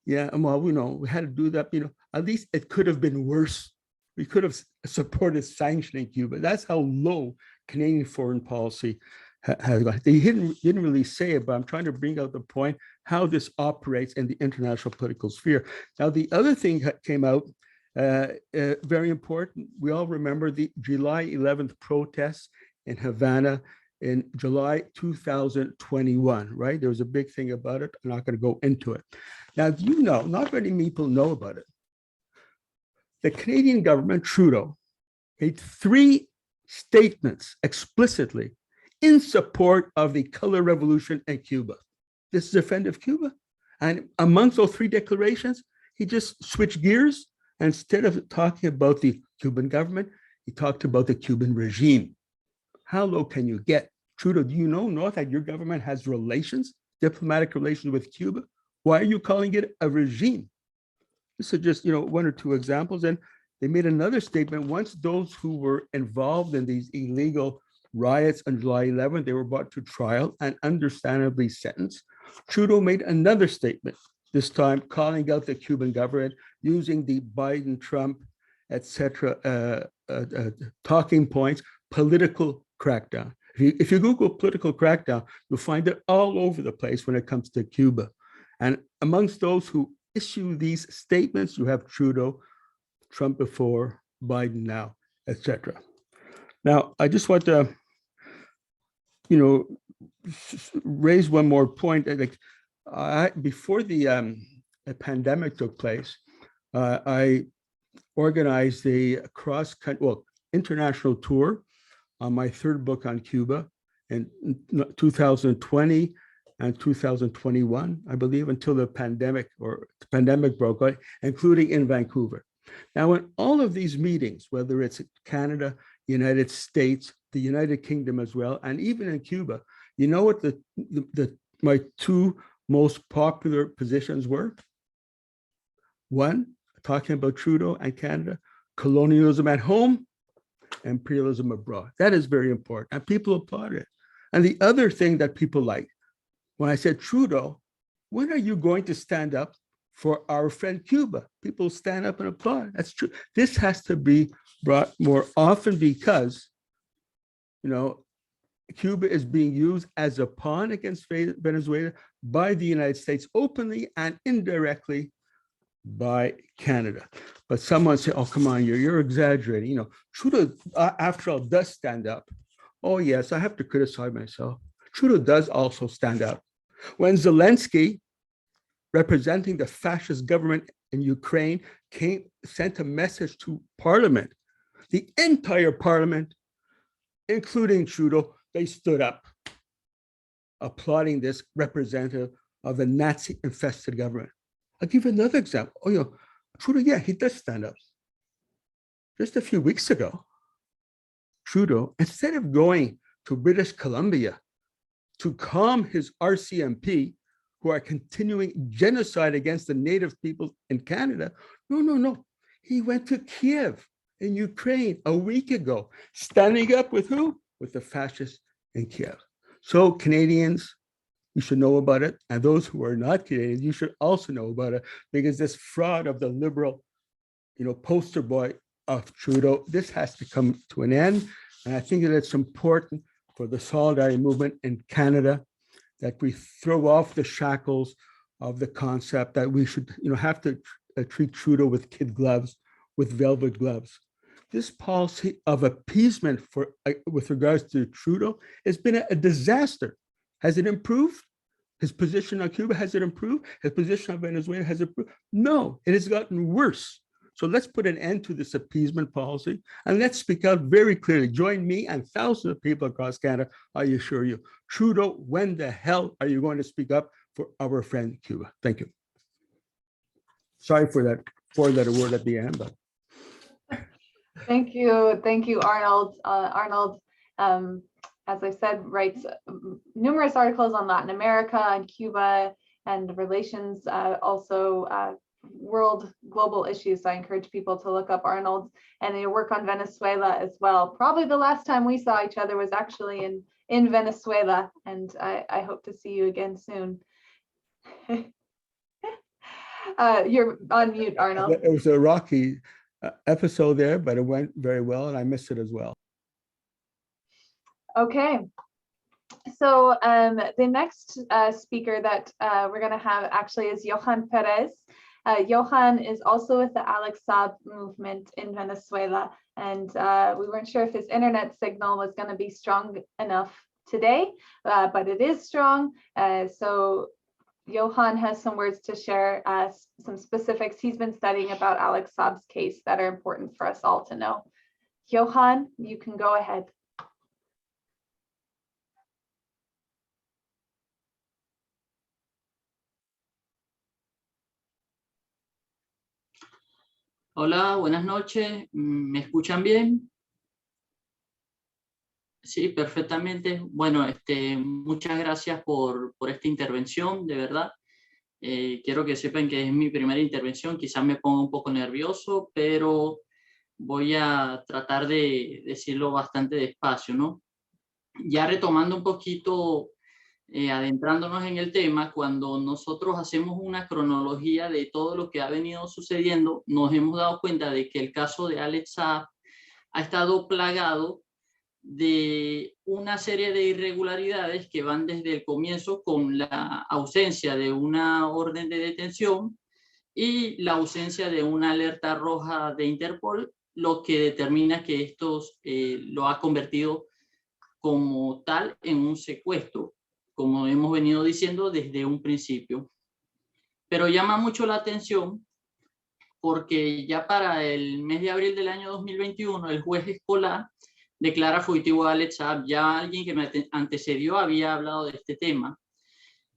Yeah, well, you know, we had to do that, you know, at least it could have been worse. We could have supported sanctioning Cuba. That's how low Canadian foreign policy has gone. They didn't really say it, but I'm trying to bring out the point how this operates in the international political sphere. Now, the other thing that came out, very important, we all remember the July 11th protests in Havana in July 2021, right? There was a big thing about it. I'm not going to go into it. Now, you know, not many people know about it. The Canadian government, Trudeau, made 3 statements explicitly in support of the color revolution in Cuba. This is a friend of Cuba. And amongst those 3 declarations, he just switched gears. And instead of talking about the Cuban government, he talked about the Cuban regime. How low can you get? Trudeau, do you know that your government has relations, diplomatic relations with Cuba? Why are you calling it a regime? This is just, you know, 1 or 2 examples. And they made another statement. Once those who were involved in these illegal riots on July 11th, they were brought to trial and understandably sentenced. Trudeau made another statement, this time calling out the Cuban government, using the Biden, Trump, etc. Talking points, political crackdown. If you Google political crackdown, you'll find it all over the place when it comes to Cuba. And amongst those who issue these statements, you have Trudeau, Trump before, Biden now, etc. Now, I just want to, you know, raise one more point. Like, before the pandemic took place, I organized a international tour on my 3rd book on Cuba in 2020 and 2021, I believe, until the pandemic broke out, including in Vancouver. Now, in all of these meetings, whether it's Canada, United States, the United Kingdom as well, and even in Cuba, you know what my 2 most popular positions were? 1, talking about Trudeau and Canada, colonialism at home, imperialism abroad. That is very important, and people applauded it. And the other thing that people like, when I said, Trudeau, when are you going to stand up for our friend Cuba? People stand up and applaud. That's true. This has to be brought more often because, you know, Cuba is being used as a pawn against Venezuela by the United States openly and indirectly by Canada. But someone say, oh, come on, you're exaggerating. You know, Trudeau, after all, does stand up. Oh, yes, I have to criticize myself. Trudeau does also stand up. When Zelensky, representing the fascist government in Ukraine, sent a message to Parliament, the entire Parliament, including Trudeau, they stood up, applauding this representative of the Nazi-infested government. I'll give you another example. Oh, you know, Trudeau, yeah, he does stand up. Just a few weeks ago, Trudeau, instead of going to British Columbia to calm his RCMP, who are continuing genocide against the native people in Canada, no. He went to Kiev in Ukraine a week ago, standing up with who? With the fascists in Kiev. So Canadians, you should know about it. And those who are not Canadians, you should also know about it, because this fraud of the liberal, poster boy of Trudeau, this has to come to an end. And I think that it's important for the solidarity movement in Canada that we throw off the shackles of the concept that we should, have to treat Trudeau with kid gloves, with velvet gloves. This policy of appeasement with regards to Trudeau has been a disaster. Has it improved? His position on Cuba, has it improved? His position on Venezuela, has it improved? No, it has gotten worse. So let's put an end to this appeasement policy and let's speak out very clearly. Join me and thousands of people across Canada, I assure you. Trudeau, when the hell are you going to speak up for our friend Cuba? Thank you. Sorry for that four-letter word at the end, but.
Thank you, Arnold. Arnold, as I said, writes numerous articles on Latin America and Cuba and relations, also world global issues. So I encourage people to look up Arnold and your work on Venezuela as well. Probably the last time we saw each other was actually in Venezuela, and I hope to see you again soon. You're on mute, Arnold.
It was a rocky episode there, but it went very well and I missed it as well.
Okay, so the next speaker that we're going to have actually is Johan Perez. Johan is also with the Alex Saab movement in Venezuela, and we weren't sure if his internet signal was going to be strong enough today, but it is strong. So Johan has some words to share, some specifics he's been studying about Alex Saab's case that are important for us all to know. Johan, you can go ahead.
Hola, buenas noches. ¿Me escuchan bien? Sí, perfectamente. Bueno, muchas gracias por esta intervención, de verdad. Quiero que sepan que es mi primera intervención. Quizás me ponga un poco nervioso, pero voy a tratar de decirlo bastante despacio, ¿no? Ya retomando un poquito, adentrándonos en el tema, cuando nosotros hacemos una cronología de todo lo que ha venido sucediendo, nos hemos dado cuenta de que el caso de Alex Saab ha estado plagado de una serie de irregularidades que van desde el comienzo con la ausencia de una orden de detención y la ausencia de una alerta roja de Interpol, lo que determina que esto lo ha convertido como tal en un secuestro, como hemos venido diciendo desde un principio. Pero llama mucho la atención porque ya para el mes de abril del año 2021 el juez escolar declara fugitivo a Alex Saab. Ya alguien que me antecedió había hablado de este tema.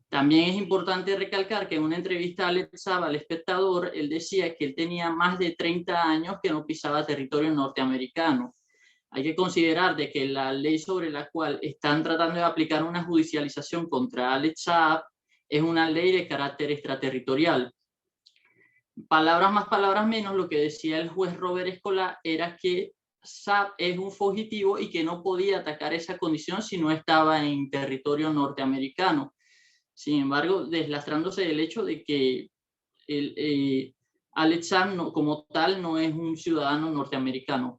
También es importante recalcar que en una entrevista a Alex Saab al Espectador, él decía que él tenía más de 30 años que no pisaba territorio norteamericano. Hay que considerar de que la ley sobre la cual están tratando de aplicar una judicialización contra Alex Saab es una ley de carácter extraterritorial. Palabras más, palabras menos, lo que decía el juez Robert Escolar era que Saab es un fugitivo y que no podía atacar esa condición si no estaba en territorio norteamericano. Sin embargo, deslastrándose del hecho de que Alex Saab no, como tal no es un ciudadano norteamericano.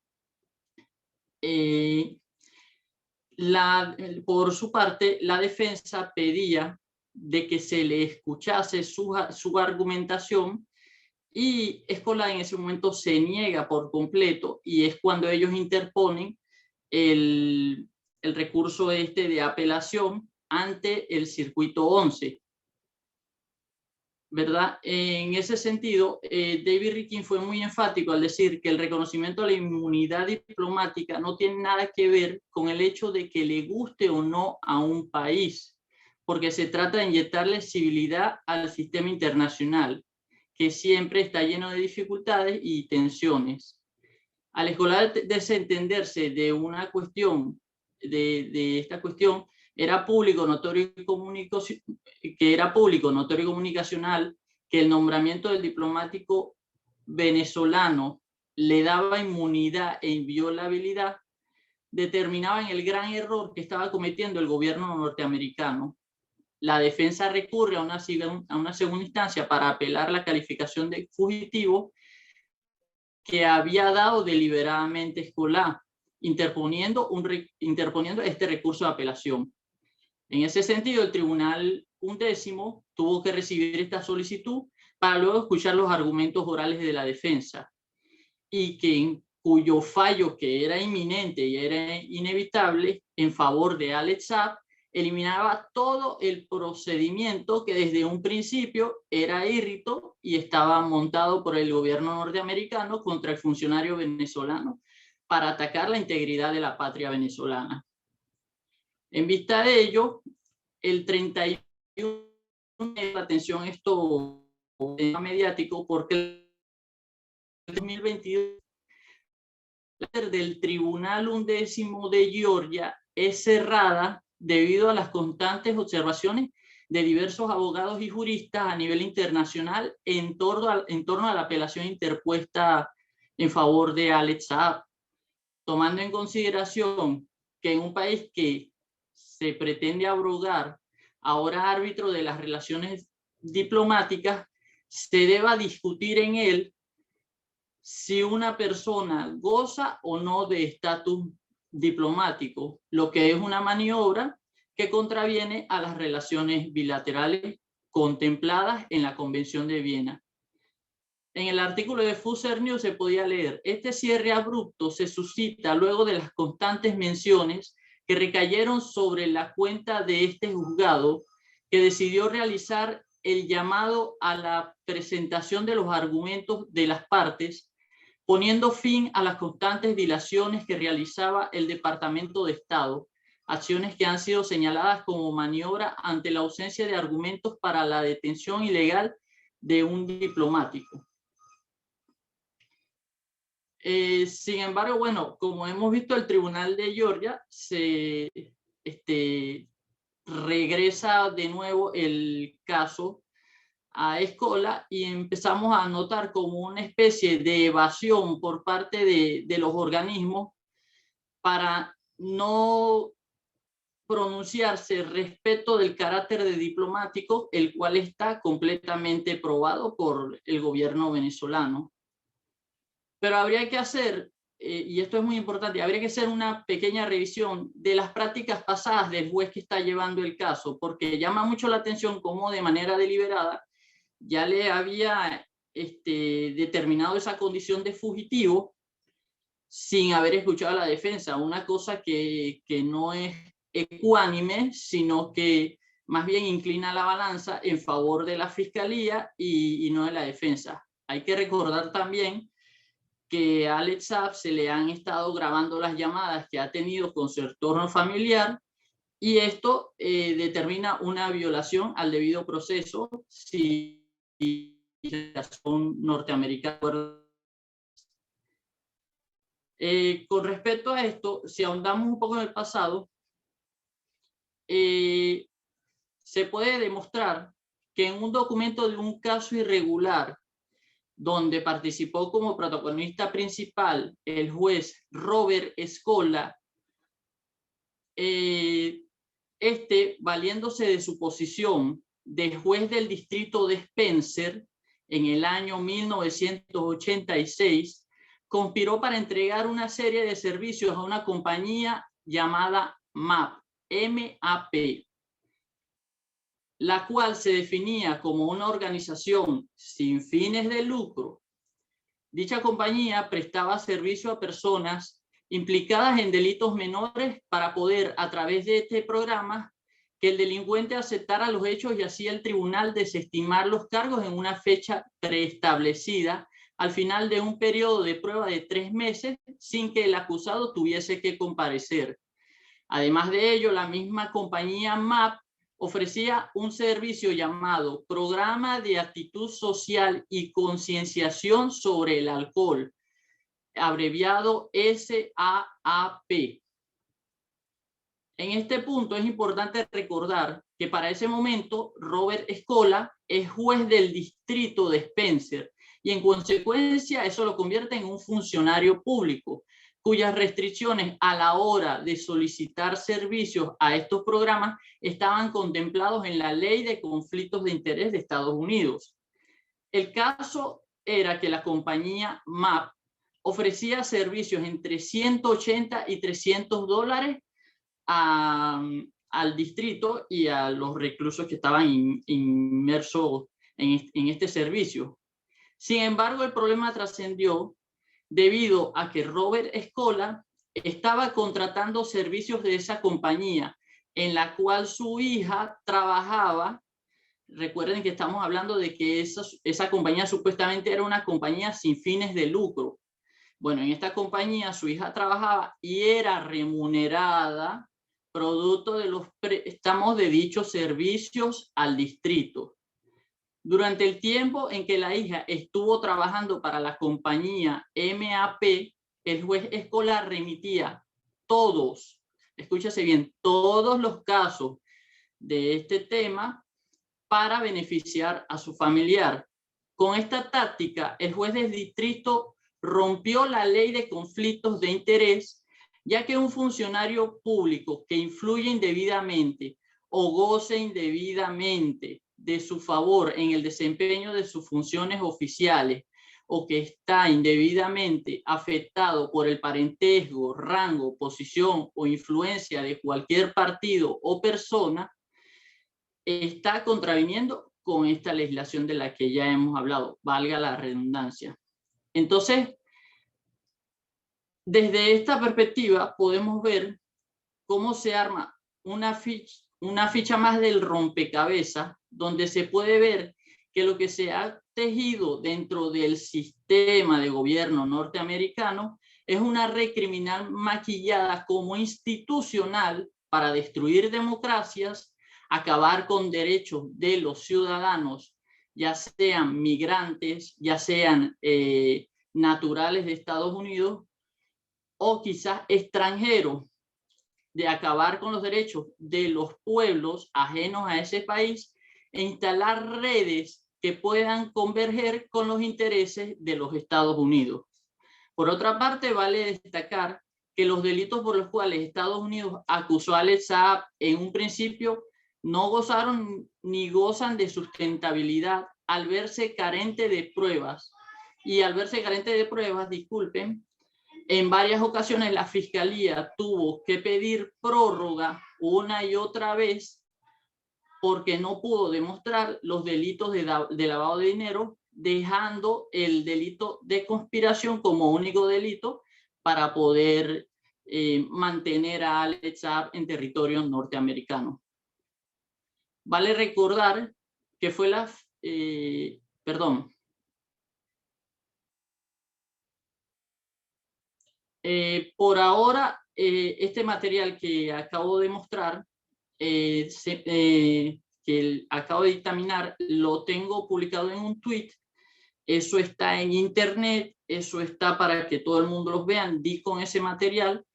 Por su parte, la defensa pedía de que se le escuchase su argumentación y Escolar en ese momento se niega por completo y es cuando ellos interponen el recurso de apelación ante el circuito 11. ¿Verdad? En ese sentido, David Rickin fue muy enfático al decir que el reconocimiento a la inmunidad diplomática no tiene nada que ver con el hecho de que le guste o no a un país, porque se trata de inyectarle civilidad al sistema internacional, que siempre está lleno de dificultades y tensiones. Al escolar desentenderse de una cuestión, de esta cuestión, era público, notorio y comunicacional que el nombramiento del diplomático venezolano le daba inmunidad e inviolabilidad, determinaban el gran error que estaba cometiendo el gobierno norteamericano. La defensa recurre a una segunda instancia para apelar la calificación de fugitivo que había dado deliberadamente Escolar, interponiendo este recurso de apelación. En ese sentido, el Tribunal 11º tuvo que recibir esta solicitud para luego escuchar los argumentos orales de la defensa, y cuyo fallo, que era inminente y era inevitable en favor de Alex Saab, eliminaba todo el procedimiento que desde un principio era írrito y estaba montado por el gobierno norteamericano contra el funcionario venezolano para atacar la integridad de la patria venezolana. En vista de ello, el 31 de atención esto mediático, porque el 2022 del Tribunal 11º de Georgia es cerrada debido a las constantes observaciones de diversos abogados y juristas a nivel internacional en torno a la apelación interpuesta en favor de Alex Saab, tomando en consideración que en un país que se pretende abrogar, ahora árbitro de las relaciones diplomáticas, se deba discutir en él si una persona goza o no de estatus diplomático, lo que es una maniobra que contraviene a las relaciones bilaterales contempladas en la Convención de Viena. En el artículo de Fusser News se podía leer: este cierre abrupto se suscita luego de las constantes menciones que recayeron sobre la cuenta de este juzgado, que decidió realizar el llamado a la presentación de los argumentos de las partes, poniendo fin a las constantes dilaciones que realizaba el Departamento de Estado, acciones que han sido señaladas como maniobra ante la ausencia de argumentos para la detención ilegal de un diplomático. Sin embargo, bueno, como hemos visto, el Tribunal de Georgia regresa de nuevo el caso a Escola, y empezamos a notar como una especie de evasión por parte de los organismos para no pronunciarse respecto del carácter de diplomático, el cual está completamente probado por el gobierno venezolano. Pero habría que hacer, y esto es muy importante, habría que hacer una pequeña revisión de las prácticas pasadas del juez que está llevando el caso, porque llama mucho la atención cómo de manera deliberada ya le había determinado esa condición de fugitivo sin haber escuchado a la defensa, una cosa que no es ecuánime, sino que más bien inclina la balanza en favor de la fiscalía y no de la defensa. Hay que recordar también que a Alex Saab se le han estado grabando las llamadas que ha tenido con su entorno familiar, y esto determina una violación al debido proceso si son norteamericanos. Con respecto a esto, si ahondamos un poco en el pasado, se puede demostrar que en un documento de un caso irregular donde participó como protagonista principal el juez Robert Escola, valiéndose de su posición de juez del distrito de Spencer en el año 1986, conspiró para entregar una serie de servicios a una compañía llamada MAP, M-A-P, la cual se definía como una organización sin fines de lucro. Dicha compañía prestaba servicio a personas implicadas en delitos menores para poder, a través de este programa, que el delincuente aceptara los hechos y así el tribunal desestimar los cargos en una fecha preestablecida al final de un periodo de prueba de 3 meses sin que el acusado tuviese que comparecer. Además de ello, la misma compañía MAP ofrecía un servicio llamado Programa de Actitud Social y Concienciación sobre el Alcohol, abreviado SAAP. En este punto es importante recordar que para ese momento Robert Escola es juez del distrito de Spencer y en consecuencia eso lo convierte en un funcionario público cuyas restricciones a la hora de solicitar servicios a estos programas estaban contemplados en la Ley de Conflictos de Interés de Estados Unidos. El caso era que la compañía MAP ofrecía servicios entre 180 y 300 dólares al distrito y a los reclusos que estaban inmersos en este servicio. Sin embargo, el problema trascendió debido a que Robert Escola estaba contratando servicios de esa compañía en la cual su hija trabajaba. Recuerden que estamos hablando de que esa compañía supuestamente era una compañía sin fines de lucro. Bueno, en esta compañía su hija trabajaba y era remunerada producto de los préstamos de dichos servicios al distrito. Durante el tiempo en que la hija estuvo trabajando para la compañía MAP, el juez escolar remitía todos, escúchese bien, todos los casos de este tema para beneficiar a su familiar. Con esta táctica, el juez del distrito rompió la ley de conflictos de interés, ya que un funcionario público que influye indebidamente o goce indebidamente de su favor en el desempeño de sus funciones oficiales o que está indebidamente afectado por el parentesco, rango, posición o influencia de cualquier partido o persona, está contraviniendo con esta legislación de la que ya hemos hablado, valga la redundancia. Entonces, desde esta perspectiva podemos ver cómo se arma una ficha más del rompecabezas, donde se puede ver que lo que se ha tejido dentro del sistema de gobierno norteamericano es una red criminal maquillada como institucional para destruir democracias, acabar con derechos de los ciudadanos, ya sean migrantes, ya sean naturales de Estados Unidos o quizás extranjeros, de acabar con los derechos de los pueblos ajenos a ese país e instalar redes que puedan converger con los intereses de los Estados Unidos. Por otra parte, vale destacar que los delitos por los cuales Estados Unidos acusó a Alex Saab en un principio no gozaron ni gozan de sustentabilidad al verse carente de pruebas. Y al verse carente de pruebas, disculpen, en varias ocasiones la Fiscalía tuvo que pedir prórroga una y otra vez porque no pudo demostrar los delitos de lavado de dinero, dejando el delito de conspiración como único delito para poder mantener a Alex Saab en territorio norteamericano. Vale recordar que fue por ahora, este material que acabo de mostrar, que acabo de dictaminar, lo tengo publicado en un tweet. Eso está en internet, eso está para que todo el mundo los vean. Di con ese material.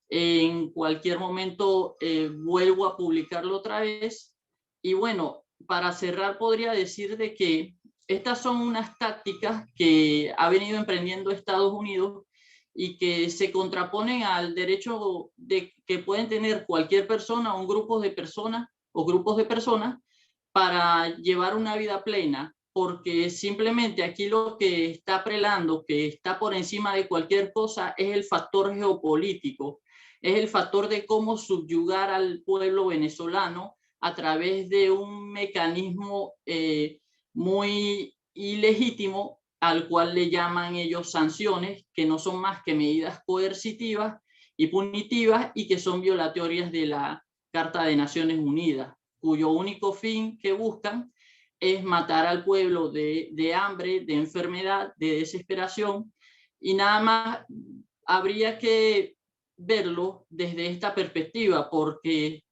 En cualquier momento vuelvo a publicarlo otra vez. Y bueno, para cerrar podría decir de que estas son unas tácticas que ha venido emprendiendo Estados Unidos y que se contraponen al derecho que pueden tener cualquier persona, un grupo de personas o grupos de personas para llevar una vida plena, porque simplemente aquí lo que está prelando, que está por encima de cualquier cosa, es el factor geopolítico, es el factor de cómo subyugar al pueblo venezolano a través de un mecanismo muy ilegítimo, al cual le llaman ellos sanciones, que no son más que medidas coercitivas y punitivas y que son violatorias de la Carta de Naciones Unidas, cuyo único fin que buscan es matar al pueblo de hambre, de enfermedad, de desesperación, y nada más habría que verlo desde esta perspectiva, porque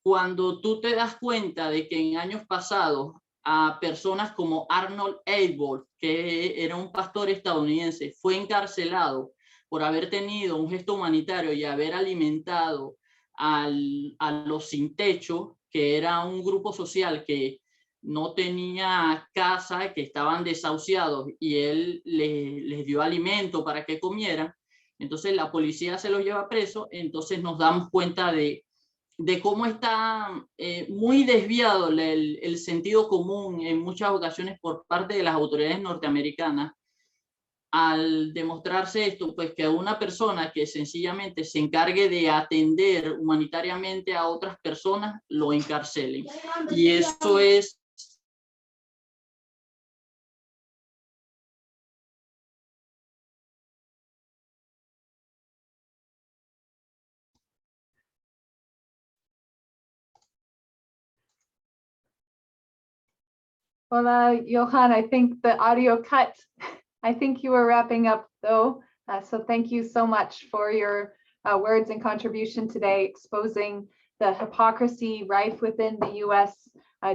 cuando tú te das cuenta de que en años pasados a personas como Arnold Abel, que era un pastor estadounidense, fue encarcelado por haber tenido un gesto humanitario y haber alimentado a los sin techo, que era un grupo social que no tenía casa, que estaban desahuciados, y él les dio alimento para que comieran. Entonces la policía se los lleva preso. Entonces nos damos cuenta de cómo está muy desviado el sentido común en muchas ocasiones por parte de las autoridades norteamericanas, al demostrarse esto, pues que una persona que sencillamente se encargue de atender humanitariamente a otras personas, lo encarcelen. Y eso es...
Hola, Johan, I think the audio cut. I think you were wrapping up though. So thank you so much for your words and contribution today, exposing the hypocrisy rife within the US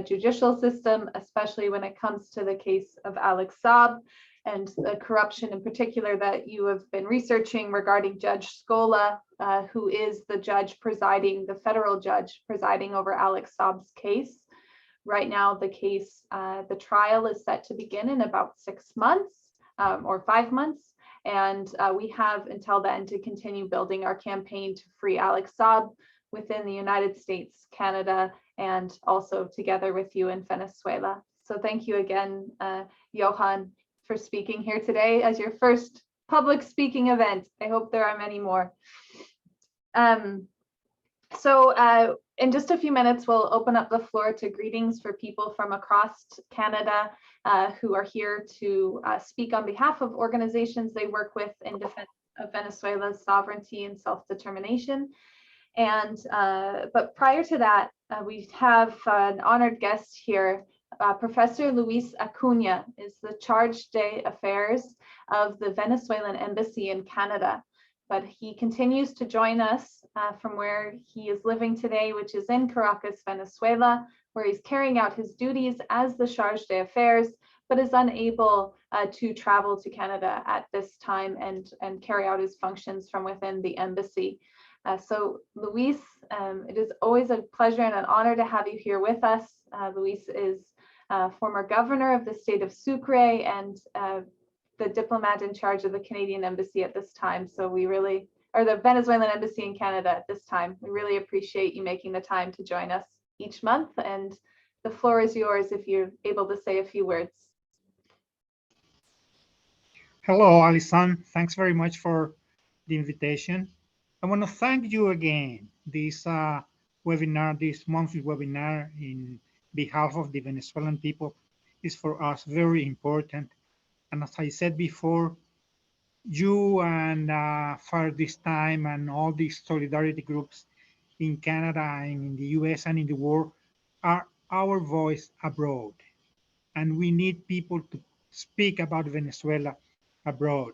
judicial system, especially when it comes to the case of Alex Saab and the corruption in particular that you have been researching regarding Judge Scola, who is the judge presiding, the federal judge presiding over Alex Saab's case. Right now, the case, the trial is set to begin in about 6 months or 5 months. And we have until then to continue building our campaign to free Alex Saab within the United States, Canada, and also together with you in Venezuela. So thank you again, Johan, for speaking here today as your first public speaking event. I hope there are many more. So in just a few minutes, we'll open up the floor to greetings for people from across Canada who are here to speak on behalf of organizations they work with in defense of Venezuela's sovereignty and self-determination. And but prior to that, we have an honored guest here. Professor Luis Acuna is the charge d'affaires of the Venezuelan embassy in Canada. But he continues to join us from where he is living today, which is in Caracas, Venezuela, where he's carrying out his duties as the charge d'affaires, but is unable to travel to Canada at this time and carry out his functions from within the embassy. So Luis, it is always a pleasure and an honor to have you here with us. Luis is former governor of the state of Sucre and the diplomat in charge of the Canadian embassy at this time. So we really, or the Venezuelan embassy in Canada at this time. We really appreciate you making the time to join us each month. And the floor is yours if you're able to say a few words.
Hello, Alison. Thanks very much for the invitation. I want to thank you again. This webinar, this monthly webinar in behalf of the Venezuelan people is for us very important. And as I said before, you and for this time and all these solidarity groups in Canada and in the US and in the world are our voice abroad. And we need people to speak about Venezuela abroad.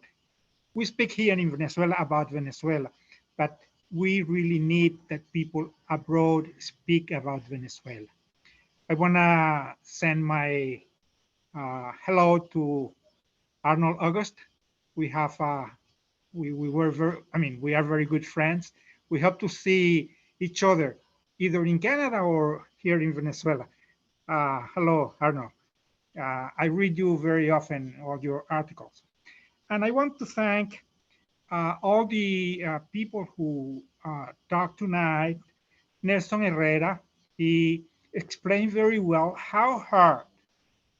We speak here in Venezuela about Venezuela, but we really need that people abroad speak about Venezuela. I want to send my hello to Arnold August. We have we were very, we are very good friends. We hope to see each other either in Canada or here in Venezuela. Hello, Arnold. I read you very often, all your articles. And I want to thank all the people who talked tonight. Nelson Herrera, he explained very well how hard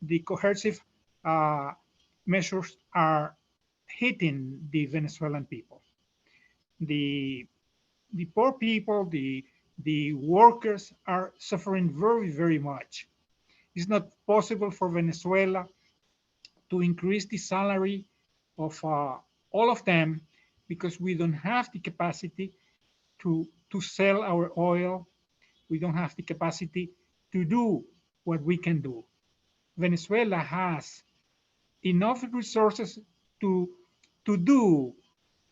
the coercive measures are hitting the Venezuelan people. The poor people, the workers are suffering very, very much. It's not possible for Venezuela to increase the salary of all of them because we don't have the capacity to sell our oil. We don't have the capacity to do what we can do. Venezuela has enough resources to do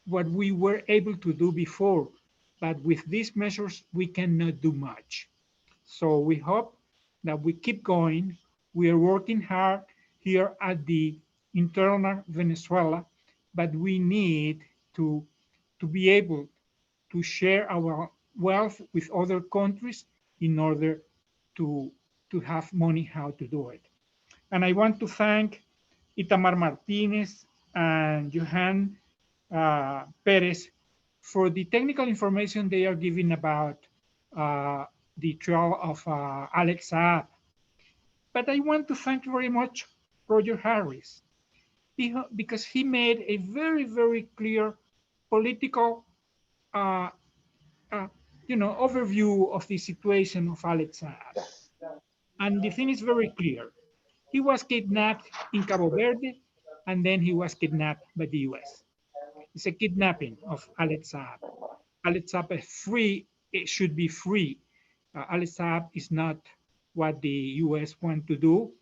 what we were able to do before, but with these measures, we cannot do much. So we hope that we keep going We are working hard here at the internal Venezuela, but we need to be able to share our wealth with other countries in order to have money how to do it. And I want to thank Itamar Martinez and Johan Perez for the technical information they are giving about the trial of Alex Saab. But I want to thank very much Roger Harris because he made a very, very clear political overview of the situation of Alex Saab. And the thing is very clear. He was kidnapped in Cabo Verde, and then he was kidnapped by the US. It's a kidnapping of Alex Saab. Alex Saab is free, it should be free. Alex Saab is not what the US want to do.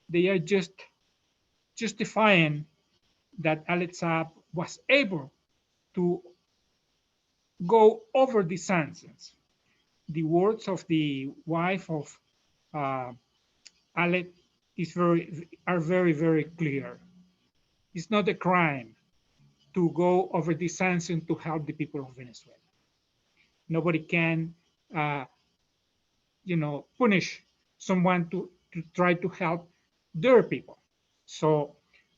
They are just justifying that Alex Saab was able to go over the sanctions. The words of the wife of Alex are very, very clear. It's not a crime to go over the sanctions to help the people of Venezuela. Nobody can, punish someone to try to help their people. So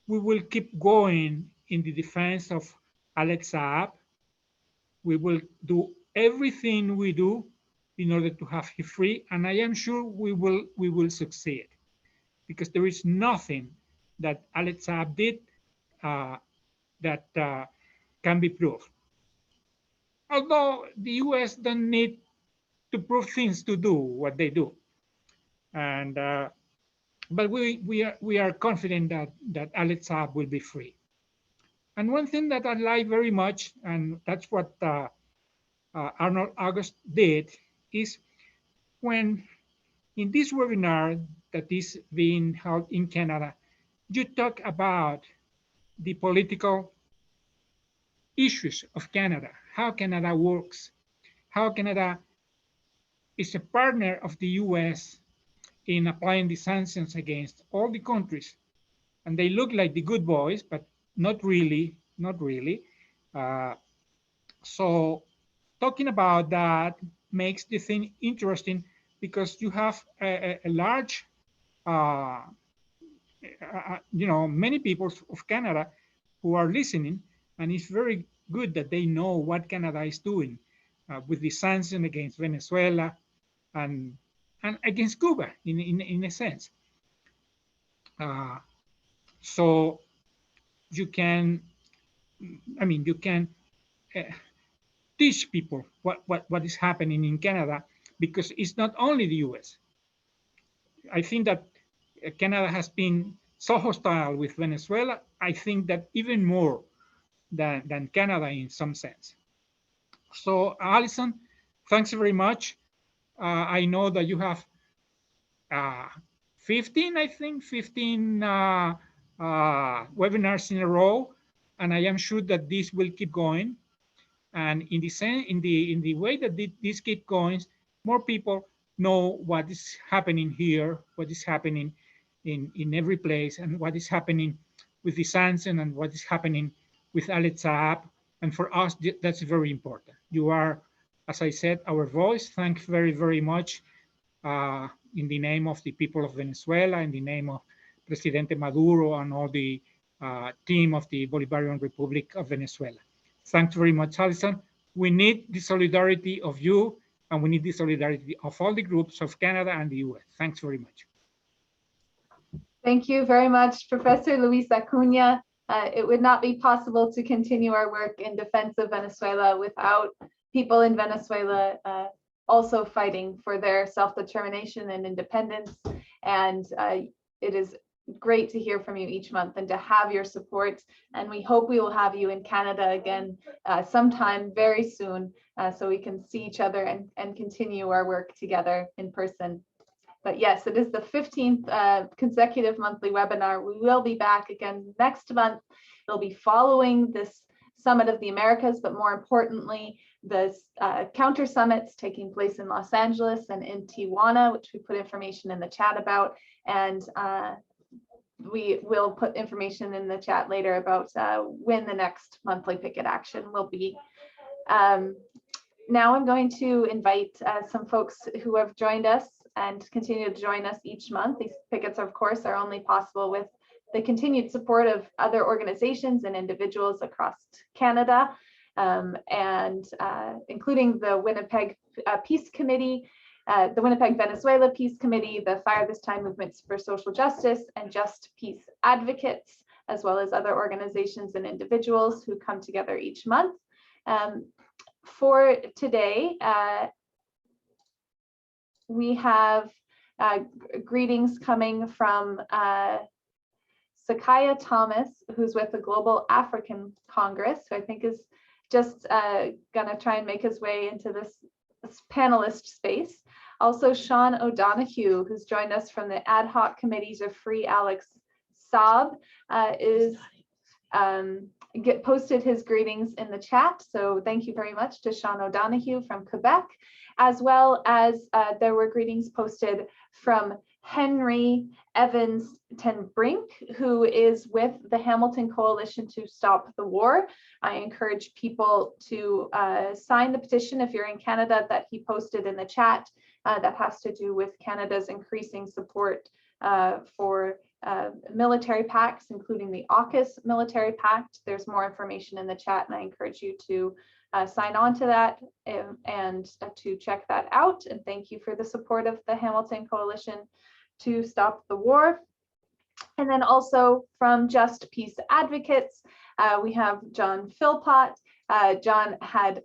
we will keep going in the defense of Alex Saab. We will do everything we do in order to have him free, and I am sure we will succeed, because there is nothing that Alex Saab did that can be proved. Although the US don't need to prove things to do what they do, and but we are confident that Alex Saab will be free. And one thing that I like very much, and that's what Arnold August did, is when in this webinar that is being held in Canada, you talk about the political issues of Canada, how Canada works, how Canada is a partner of the US in applying the sanctions against all the countries. And they look like the good boys, but not really, not really. So talking about that makes the thing interesting, because you have a large, many people of Canada who are listening, and it's very good that they know what Canada is doing with the sanctions against Venezuela and against Cuba in a sense. So you can, you can teach people what is happening in Canada, because it's not only the US. I think that Canada has been so hostile with Venezuela. I think that even more than Canada in some sense. So Alison, thanks very much. I know that you have 15 webinars in a row, and I am sure that this will keep going. And in the way that this keep going, more people know what is happening here, what is happening in every place, and what is happening with the sanctions, and what is happening with Alex Saab. And for us, that's very important. You are, as I said, our voice. Thanks very, very much in the name of the people of Venezuela, in the name of Presidente Maduro and all the team of the Bolivarian Republic of Venezuela. Thanks very much, Alison. We need the solidarity of you, and we need the solidarity of all the groups of Canada and the US. Thanks very much.
Thank you very much, Professor Luis Acuña. It would not be possible to continue our work in defense of Venezuela without people in Venezuela also fighting for their self-determination and independence. And it is great to hear from you each month and to have your support. And we hope we will have you in Canada again sometime very soon, so we can see each other and continue our work together in person. But yes, it is the 15th consecutive monthly webinar. We will be back again next month. It'll be following this Summit of the Americas, but more importantly, the counter summits taking place in Los Angeles and in Tijuana, which we put information in the chat about. And we will put information in the chat later about when the next monthly picket action will be. Now I'm going to invite some folks who have joined us and continue to join us each month. These pickets, of course, are only possible with the continued support of other organizations and individuals across Canada, and including the Winnipeg Peace Committee, the Winnipeg Venezuela Peace Committee, the Fire This Time Movements for Social Justice, and Just Peace Advocates, as well as other organizations and individuals who come together each month. For today, we have greetings coming from Sakaya Thomas, who's with the Global African Congress, who I think is just gonna try and make his way into this panelist space. Also, Sean O'Donoghue, who's joined us from the ad hoc committees of Free Alex Saab, is posted his greetings in the chat. So thank you very much to Sean O'Donoghue from Quebec, as well as there were greetings posted from Henry Evans ten Brink, who is with the Hamilton Coalition to Stop the War. I encourage people to sign the petition if you're in Canada that he posted in the chat that has to do with Canada's increasing support for military pacts, including the AUKUS military pact. There's more information in the chat, and I encourage you to sign on to that and to check that out. And thank you for the support of the Hamilton Coalition to Stop the War. And then also from Just Peace Advocates, we have John Philpott. John had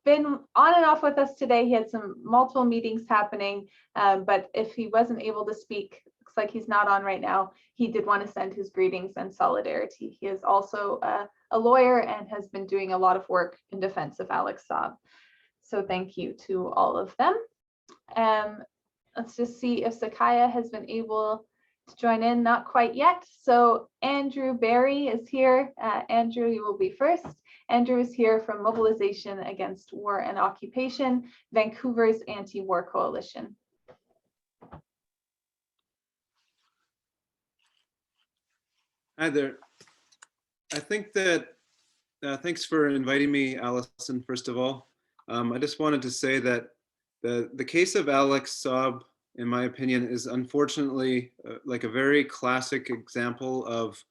been on and off with us today. He had some multiple meetings happening, but if he wasn't able to speak, looks like he's not on right now, he did want to send his greetings and solidarity. He is also a lawyer and has been doing a lot of work in defense of Alex Saab. So thank you to all of them. Let's just see if Sakaya has been able to join in. Not quite yet. So Andrew Barry is here. Andrew, you will be first. Andrew is here from Mobilization Against War and Occupation, Vancouver's anti-war coalition.
Hi there. I think that, thanks for inviting me, Allison, first of all. I just wanted to say that the case of Alex Saab, in my opinion, is unfortunately like a very classic example of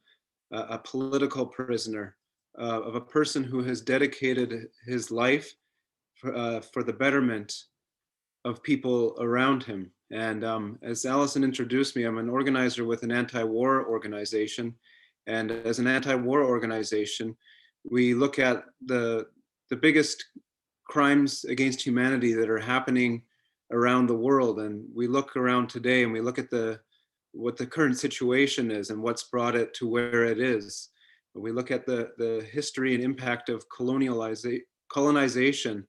a political prisoner, of a person who has dedicated his life for the betterment of people around him. And as Allison introduced me, I'm an organizer with an anti-war organization. And as an anti-war organization, we look at the biggest crimes against humanity that are happening around the world. And we look around today and we look at what the current situation is and what's brought it to where it is. We look at the history and impact of colonization,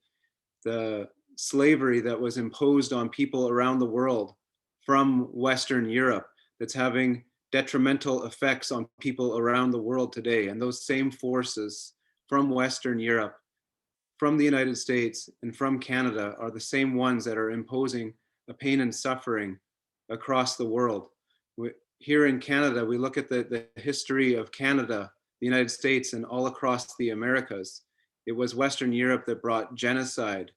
the slavery that was imposed on people around the world from Western Europe that's having detrimental effects on people around the world today. And those same forces from Western Europe, from the United States, and from Canada are the same ones that are imposing a pain and suffering across the world. Here in Canada, we look at the history of Canada, the United States, and all across the Americas. It was Western Europe that brought genocide,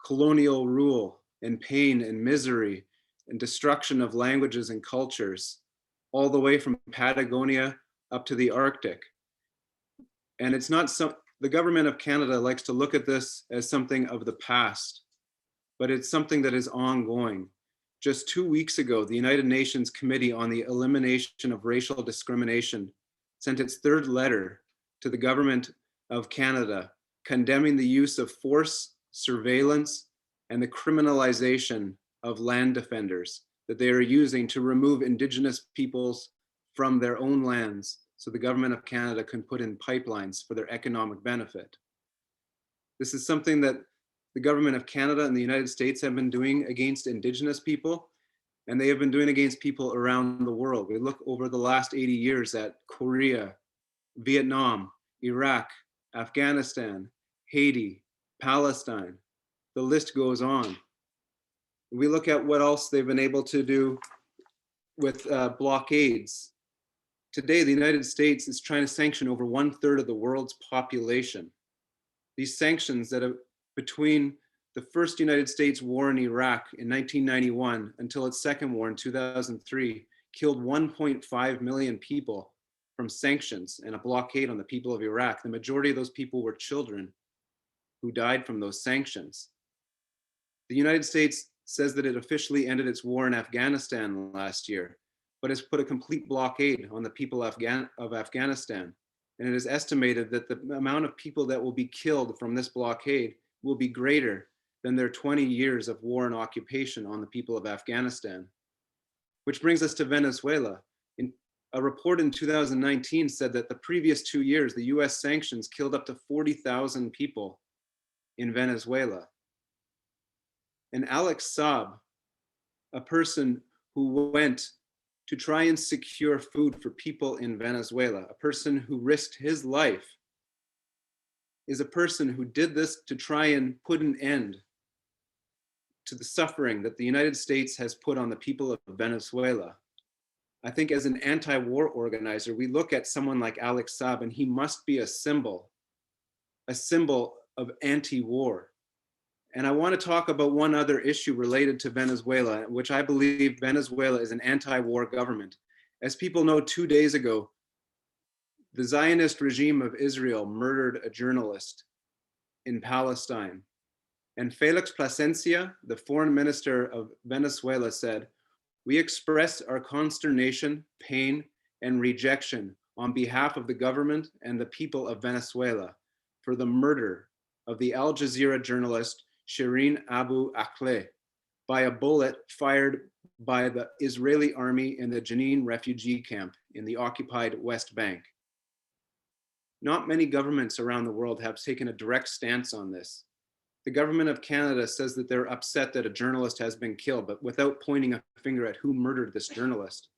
colonial rule, and pain and misery and destruction of languages and cultures, all the way from Patagonia up to the Arctic. And it's not the government of Canada likes to look at this as something of the past, but it's something that is ongoing. Just 2 weeks ago, the United Nations Committee on the Elimination of Racial Discrimination sent its third letter to the government of Canada, condemning the use of force, surveillance, and the criminalization of land defenders that they are using to remove Indigenous peoples from their own lands so the government of Canada can put in pipelines for their economic benefit. This is something that the government of Canada and the United States have been doing against Indigenous people, and they have been doing against people around the world. We look over the last 80 years at Korea, Vietnam, Iraq, Afghanistan, Haiti, Palestine, the list goes on. We look at what else they've been able to do with blockades. Today, the United States is trying to sanction over 1/3 of the world's population. These sanctions that have, between the first United States war in Iraq in 1991 until its second war in 2003, killed 1.5 million people from sanctions and a blockade on the people of Iraq. The majority of those people were children who died from those sanctions. The United States says that it officially ended its war in Afghanistan last year, but has put a complete blockade on the people of Afghanistan. And it is estimated that the amount of people that will be killed from this blockade will be greater than their 20 years of war and occupation on the people of Afghanistan. Which brings us to Venezuela. A report in 2019 said that the previous 2 years, the US sanctions killed up to 40,000 people in Venezuela. And Alex Saab, a person who went to try and secure food for people in Venezuela, a person who risked his life, is a person who did this to try and put an end to the suffering that the United States has put on the people of Venezuela. I think as an anti-war organizer, we look at someone like Alex Saab, and he must be a symbol of anti-war. And I want to talk about one other issue related to Venezuela, which I believe Venezuela is an anti-war government. As people know, 2 days ago, the Zionist regime of Israel murdered a journalist in Palestine. And Felix Plasencia, the foreign minister of Venezuela, said, "We express our consternation, pain, and rejection on behalf of the government and the people of Venezuela for the murder of the Al Jazeera journalist Shireen Abu Akleh by a bullet fired by the Israeli army in the Jenin refugee camp in the occupied West Bank." Not many governments around the world have taken a direct stance on this. The government of Canada says that they're upset that a journalist has been killed, but without pointing a finger at who murdered this journalist.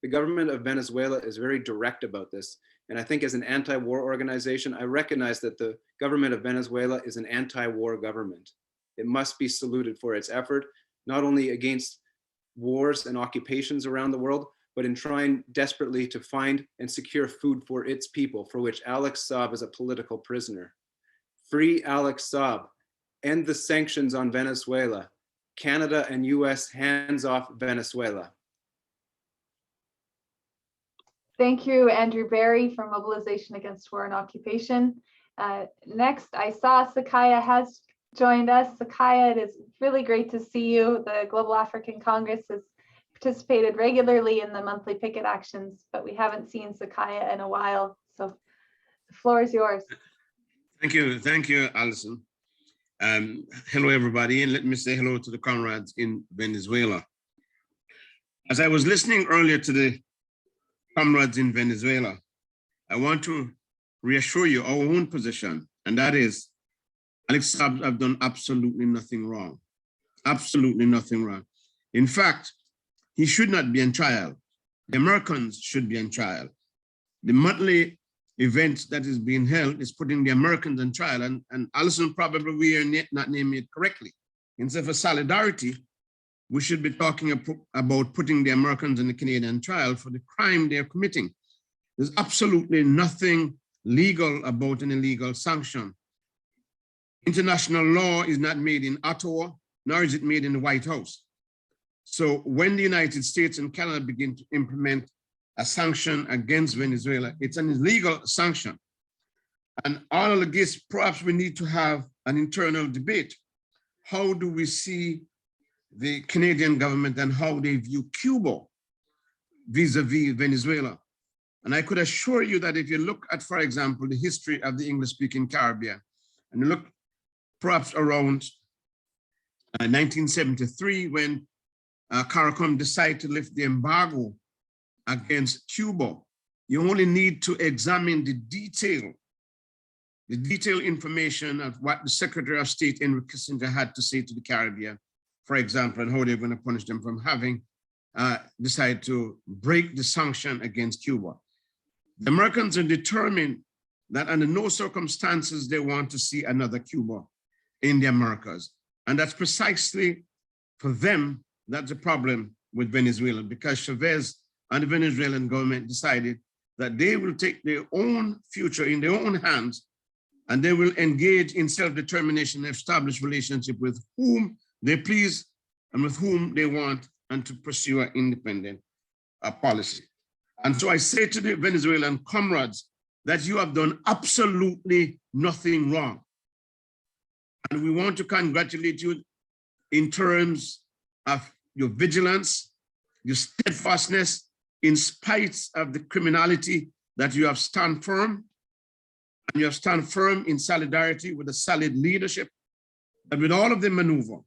The government of Venezuela is very direct about this. And I think as an anti-war organization, I recognize that the government of Venezuela is an anti-war government. It must be saluted for its effort, not only against wars and occupations around the world, but in trying desperately to find and secure food for its people, for which Alex Saab is a political prisoner. Free Alex Saab. End the sanctions on Venezuela. Canada and US hands off Venezuela.
Thank you, Andrew Barry from Mobilization Against War and Occupation. Next, I saw Sakaya has joined us. Sakaya, it is really great to see you. The Global African Congress has participated regularly in the monthly picket actions, but we haven't seen Sakaya in a while. So the floor is yours.
Thank you, Alison. Hello, everybody, and let me say hello to the comrades in Venezuela. As I was listening earlier to the comrades in Venezuela, I want to reassure you our own position, and that is Alex Saab have done absolutely nothing wrong. Absolutely nothing wrong. In fact, he should not be on trial. The Americans should be on trial. The monthly event that is being held is putting the Americans on trial, and Alison probably we are not naming it correctly. Instead of solidarity, we should be talking about putting the Americans and the Canadian on trial for the crime they are committing. There's absolutely nothing legal about an illegal sanction. International law is not made in Ottawa, nor is it made in the White House. So when the United States and Canada begin to implement a sanction against Venezuela, it's an illegal sanction. And all of this, perhaps we need to have an internal debate. How do we see the Canadian government and how they view Cuba vis-a-vis Venezuela? And I could assure you that if you look at, for example, the history of the English-speaking Caribbean, and you look perhaps around 1973, when CARICOM decided to lift the embargo against Cuba, you only need to examine the detailed information of what the Secretary of State Henry Kissinger had to say to the Caribbean, for example, and how they're going to punish them from having decided to break the sanction against Cuba. The Americans are determined that under no circumstances they want to see another Cuba in the Americas. And that's precisely for them, that's the problem with Venezuela, because Chavez and the Venezuelan government decided that they will take their own future in their own hands, and they will engage in self-determination and establish relationship with whom they please and with whom they want, and to pursue an independent policy. And so I say to the Venezuelan comrades that you have done absolutely nothing wrong. And we want to congratulate you in terms of your vigilance, your steadfastness, in spite of the criminality, that you have stand firm, and you have stand firm in solidarity with a solid leadership, but with all of the maneuver.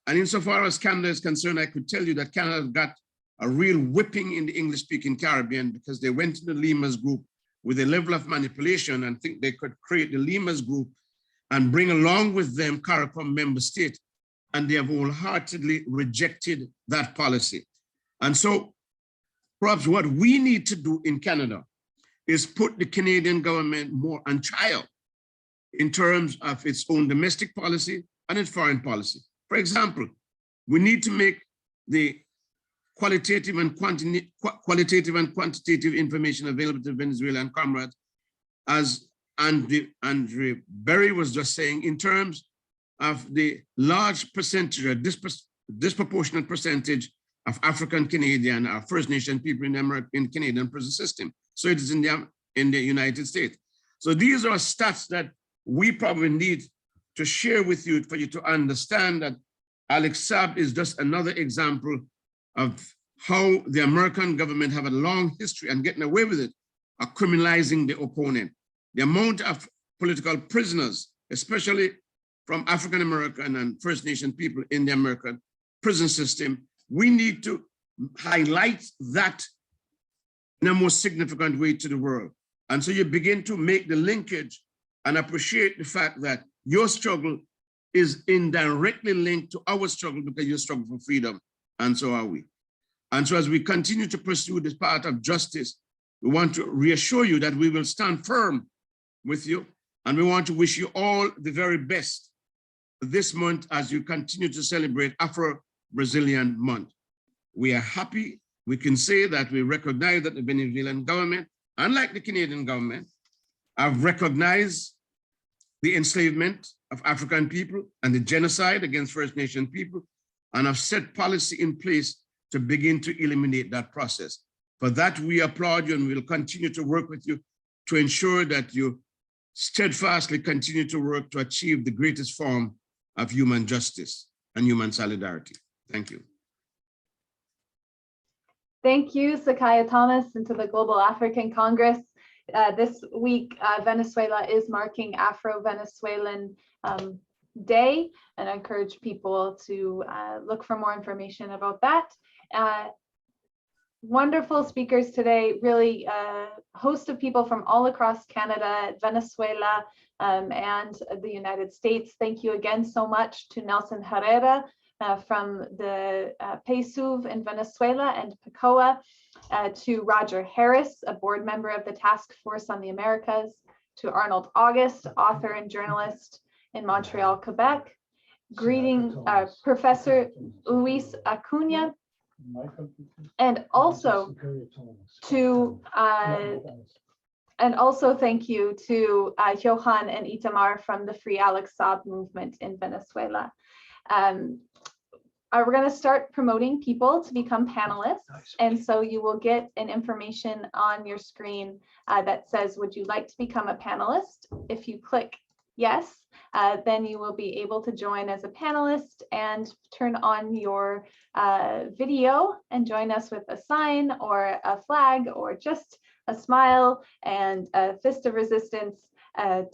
And insofar as Canada is concerned, I could tell you that Canada got a real whipping in the English-speaking Caribbean, because they went to the Lima's group with a level of manipulation and think they could create the Lima's group and bring along with them CARICOM member state. And they have wholeheartedly rejected that policy. And so perhaps what we need to do in Canada is put the Canadian government more on trial in terms of its own domestic policy and its foreign policy. For example, we need to make the qualitative and quantitative information available to Venezuelan comrades, as Andre Berry was just saying, in terms of the large percentage, or disproportionate percentage of African Canadian or First Nation people in the American Canadian prison system. So it is in the United States. So these are stats that we probably need to share with you for you to understand that Alex Saab is just another example of how the American government have a long history and getting away with it, of criminalizing the opponent. The amount of political prisoners, especially from African American and First Nation people in the American prison system, we need to highlight that in a more significant way to the world. And so you begin to make the linkage and appreciate the fact that your struggle is indirectly linked to our struggle, because you struggle for freedom, and so are we. And so as we continue to pursue this path of justice, we want to reassure you that we will stand firm with you, and we want to wish you all the very best this month as you continue to celebrate Afro-Brazilian Month. We are happy. We can say that we recognize that the Venezuelan government, unlike the Canadian government, have recognized the enslavement of African people and the genocide against First Nation people, and have set policy in place to begin to eliminate that process. For that, we applaud you, and we'll continue to work with you to ensure that you steadfastly continue to work to achieve the greatest form of human justice and human solidarity. Thank you.
Thank you, Sakaya Thomas, and to the Global African Congress. This week, Venezuela is marking Afro-Venezuelan Day, and I encourage people to look for more information about that. Wonderful speakers today, really a host of people from all across Canada, Venezuela, and the United States. Thank you again so much to Nelson HERRERA from the PSUV in Venezuela and PCOA, to Roger Harris, a board member of the Task Force on the Americas, to Arnold August, author and journalist in Montreal, Quebec. Greeting Professor Luis Acuna, and also thank you to Johan and Itamar from the Free Alex Saab movement in Venezuela. We're going to start promoting people to become panelists, and so you will get an information on your screen that says, would you like to become a panelist? If you click yes, then you will be able to join as a panelist and turn on your video and join us with a sign or a flag or just a smile and a fist of resistance,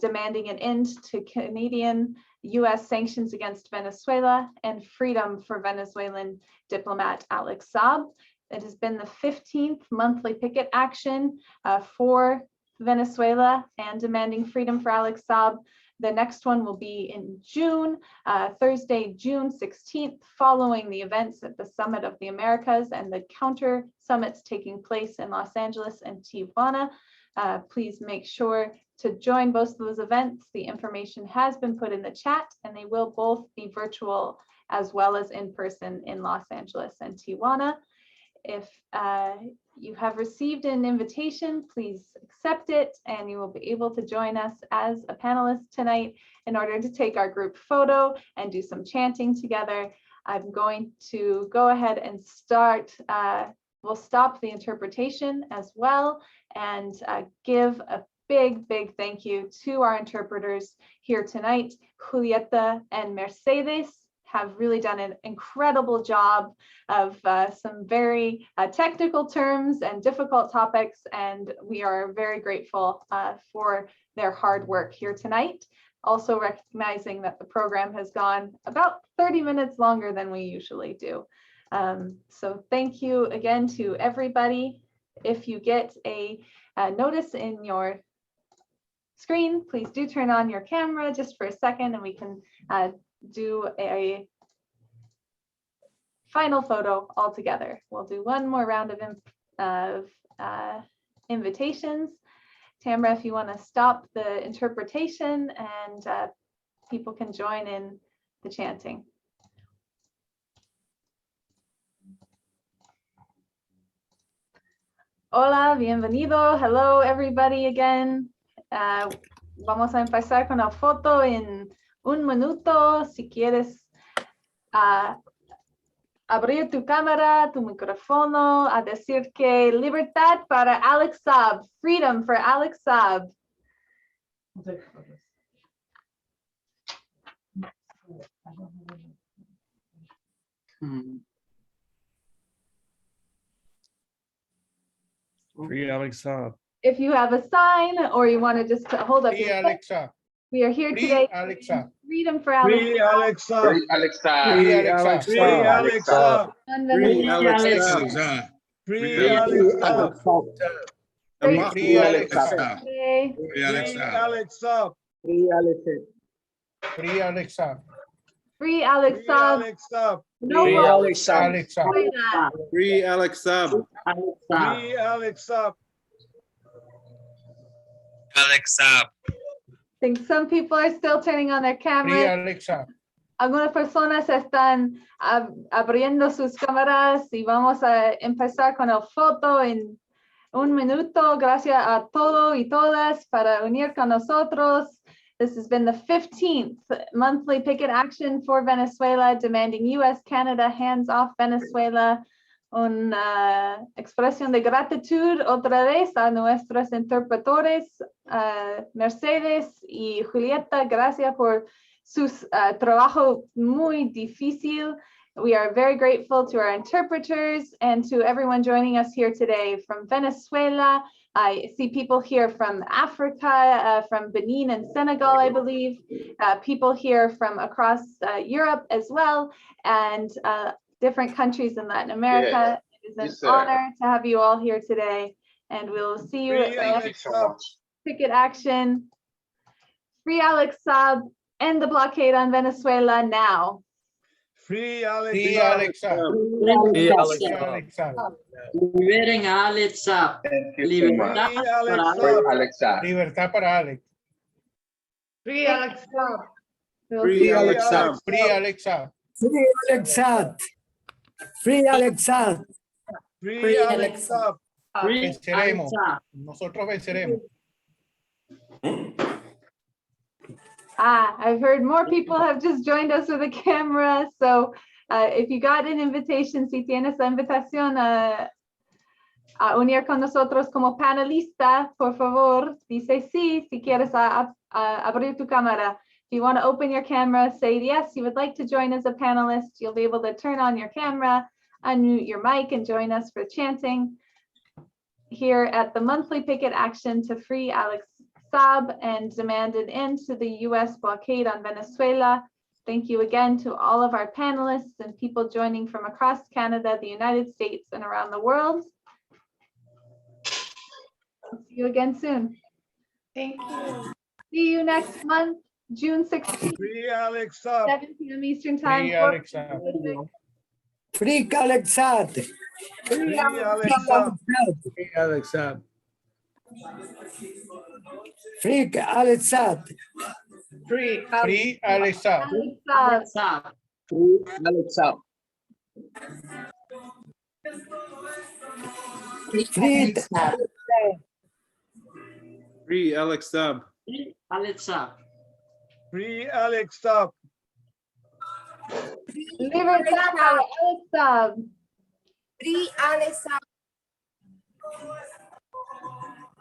demanding an end to Canadian US sanctions against Venezuela and freedom for Venezuelan diplomat Alex Saab. It has been the 15th monthly picket action for Venezuela and demanding freedom for Alex Saab. The next one will be in June, Thursday, June 16th, following the events at the Summit of the Americas and the counter summits taking place in Los Angeles and Tijuana. Please make sure to join both of those events, the information has been put in the chat, and they will both be virtual as well as in person in Los Angeles and Tijuana. If you have received an invitation, please accept it, and you will be able to join us as a panelist tonight in order to take our group photo and do some chanting together. I'm going to go ahead and start. We'll stop the interpretation as well and give a big thank you to our interpreters here tonight. Julieta and Mercedes have really done an incredible job of some very technical terms and difficult topics, and we are very grateful for their hard work here tonight. Also recognizing that the program has gone about 30 minutes longer than we usually do. So thank you again to everybody. If you get a notice in your screen, please do turn on your camera just for a second, and we can do a final photo all together. We'll do one more round of invitations. Tamara, if you want to stop the interpretation, and people can join in the chanting. Hola, bienvenido. Hello, everybody again. Vamos a empezar con la foto en un minuto. Si quieres abrir tu cámara, tu micrófono, a decir que libertad para Alex Saab, freedom for Alex Saab.
Free Alex Saab.
If you have a sign or you want to just hold up
Free
your
Alex Saab.
we are here
Free
today.
Alex Saab.
Freedom for Alex.
Free Alex Saab.
Free Alex Saab.
Free Alex Saab. Free Alex Saab.
Free Alex
Alex
Saab.
Saab.
Free Alex Saab.
Great
Free Alex
Alex
Saab.
Saab.
today.
Free Alex
Free
Saab.
Alex Saab.
Free Alex Saab.
Free Alex Saab.
Free Alex
Free
Saab.
Alex Saab.
No
Free
more.
Alex Saab.
Alex Saab.
Free Alex Saab.
Free Alex Saab.
Alex Saab.
I think some people are still turning on their
Free
cameras.
Alex Saab.
Algunas personas están abriendo sus cámaras y vamos a empezar con la foto en un minuto. Gracias a todos y todas para unir con nosotros. This has been the 15th monthly picket action for Venezuela, demanding U.S., Canada, hands off Venezuela. Una expresión de gratitud otra vez a nuestros interpretadores, Mercedes y Julieta. Gracias por su trabajo muy difícil. We are very grateful to our interpreters and to everyone joining us here today from Venezuela. I see people here from Africa, from Benin and Senegal, I believe, people here from across Europe as well, and different countries in Latin America.
Yeah.
It is an honor to have you all here today, and we'll see you at the
Thank you
next
so much.
picket action. Free Alex Saab, end the blockade on Venezuela now.
Free Alex Saab.
Free Alex
Free
Saab.
Alex Saab.
Liberen a Alex Saab.
Thank you so much.
Libertad
Free Alex
para
Free
Saab.
Alex Saab.
Libertad para Alex.
Free Alex Saab. We'll
Free
see you.
Alex Saab.
Free Alex Saab.
Free Alex Saab. Free Alex Saab.
Free Alex Saab.
Free Alex
Venceremos.
Saab.
Nosotros venceremos.
I've heard more people have just joined us with a camera. So if you got an invitation, si tienes la invitación a unir con nosotros como panelista, por favor, dice sí, si quieres abrir tu cámara. If you want to open your camera, say yes, you would like to join as a panelist. You'll be able to turn on your camera, unmute your mic, and join us for chanting here at the monthly picket action to free Alex Saab and demand an end to the U.S. blockade on Venezuela. Thank you again to all of our panelists and people joining from across Canada, the United States, and around the world. I'll see you again soon. Thank you. See you next month, June 16th,
Free Alex Saab.
7 p.m. Eastern Time.
Free Alex Saab.
Free Alex Saab.
Free Alex Saab.
Free Alex Saab.
Free Alex Saab.
Free Alex Saab.
Alex Saab.
Saab.
Free Alex Saab.
Free
Free Alex Saab.
Alex Saab.
Free Alex Saab.
Libertad para Alex Saab.
Free Alex Saab.